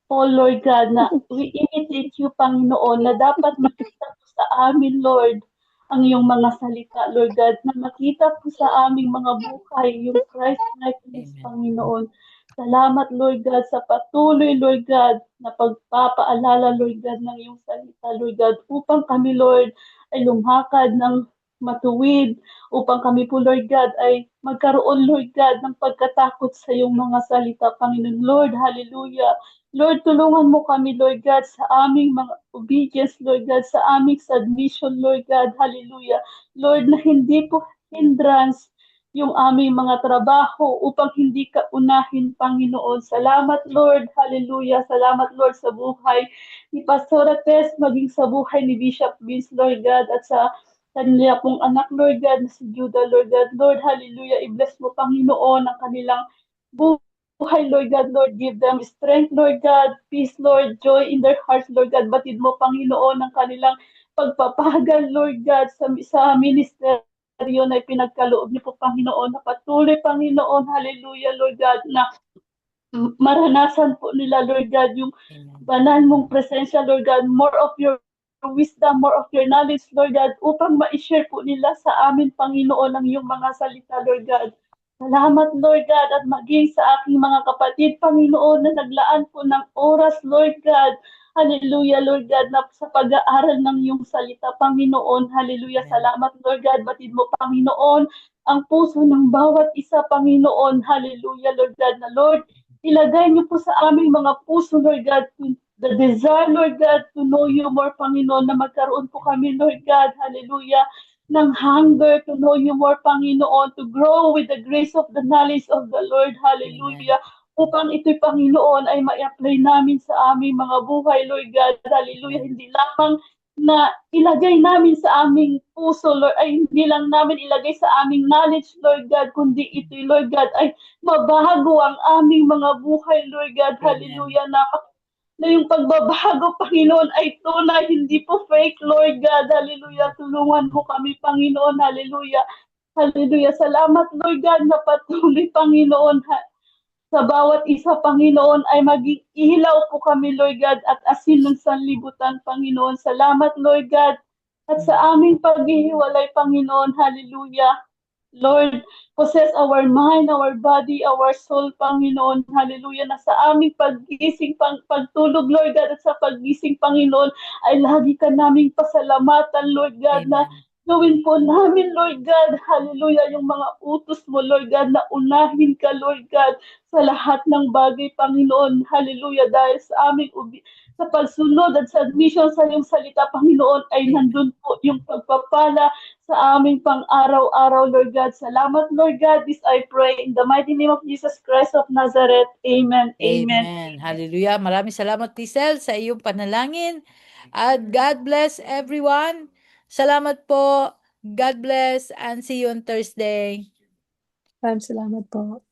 Paul, Lord God, na we imitate you, Panginoon, na dapat makita po sa amin, Lord, ang iyong mga salita, Lord God, na makita po sa aming mga buhay, yung Christ likeness, Panginoon. Salamat, Lord God, sa patuloy, Lord God, na pagpapaalala, Lord God, ng iyong salita, Lord God, upang kami, Lord, ay lumakad ng matuwid, upang kami po, Lord God, ay magkaroon, Lord God, ng pagkatakot sa iyong mga salita, Panginoon. Lord, hallelujah. Lord, tulungan mo kami, Lord God, sa aming mga obedience, Lord God, sa aming submission, Lord God, hallelujah. Lord, na hindi po hindrance yung aming mga trabaho upang hindi ka unahin, Panginoon. Salamat, Lord. Hallelujah. Salamat, Lord, sa buhay ni Pastora Tess, maging sa buhay ni Bishop Vince, Lord God, at sa kanila pong anak, Lord God, na si Judah, Lord God. Lord, hallelujah. I-bless mo, Panginoon, ang kanilang buhay, Lord God. Lord, give them strength, Lord God, peace, Lord, joy in their hearts, Lord God. Batid mo, Panginoon, ang kanilang pagpapagal, Lord God, sa ministry na pinagkaloob niyo po, Panginoon, na patuloy, Panginoon, hallelujah, Lord God, na maranasan po nila, Lord God, yung banal mong presensya, Lord God, more of your wisdom, more of your knowledge, Lord God, upang ma-share po nila sa amin, Panginoon, ang iyong mga salita, Lord God. Salamat, Lord God, at maging sa aking mga kapatid, Panginoon, na naglaan po ng oras, Lord God, Hallelujah, Lord God, na sa pag-aaral ng iyong salita, Panginoon. Hallelujah. Amen. Salamat, Lord God. Batid mo, Panginoon, ang puso ng bawat isa, Panginoon. Hallelujah, Lord God, na Lord, ilagay niyo po sa aming mga puso, Lord God, the desire, Lord God, to know you more, Panginoon, na magkaroon po kami, Lord God. Hallelujah. Ng hunger to know you more, Panginoon, to grow with the grace of the knowledge of the Lord. Amen. Hallelujah. Upang ito'y, Panginoon, ay ma-apply namin sa aming mga buhay, Lord God. Hallelujah. Amen. Hindi lamang na ilagay namin sa aming puso, Lord, ay hindi lang namin ilagay sa aming knowledge, Lord God, kundi ito'y, Lord God, ay mabago ang aming mga buhay, Lord God. Amen. Hallelujah. Na yung pagbabago, Panginoon, ay tunay, hindi po fake, Lord God. Hallelujah. Tulungan mo kami, Panginoon. Hallelujah. Hallelujah. Salamat, Lord God, na patuloy, Panginoon, sa bawat isa, Panginoon, ay maging ilaw po kami, Lord God, at asin ng sanlibutan, Panginoon. Salamat, Lord God. At sa aming paghihiwalay, Panginoon, hallelujah. Lord, possess our mind, our body, our soul, Panginoon. Hallelujah. Na sa aming paggising, pagtulog, Lord God, at sa paggising, Panginoon, ay lagi ka naming pasalamatan, Lord God, na Amen. gawin po namin, Lord God, hallelujah, yung mga utos mo, Lord God, na unahin ka, Lord God, sa lahat ng bagay, Panginoon. Hallelujah. Dahil sa aming sa pagsunod at sa admission sa iyong salita, Panginoon, ay Amen. nandun po yung pagpapala sa aming pang-araw-araw, Lord God. Salamat, Lord God. This I pray in the mighty name of Jesus Christ of Nazareth. Amen. Amen. Amen. Hallelujah. Maraming salamat, Tisel, sa iyong panalangin. At God bless everyone. Salamat po. God bless and see you on Thursday. Maraming salamat po.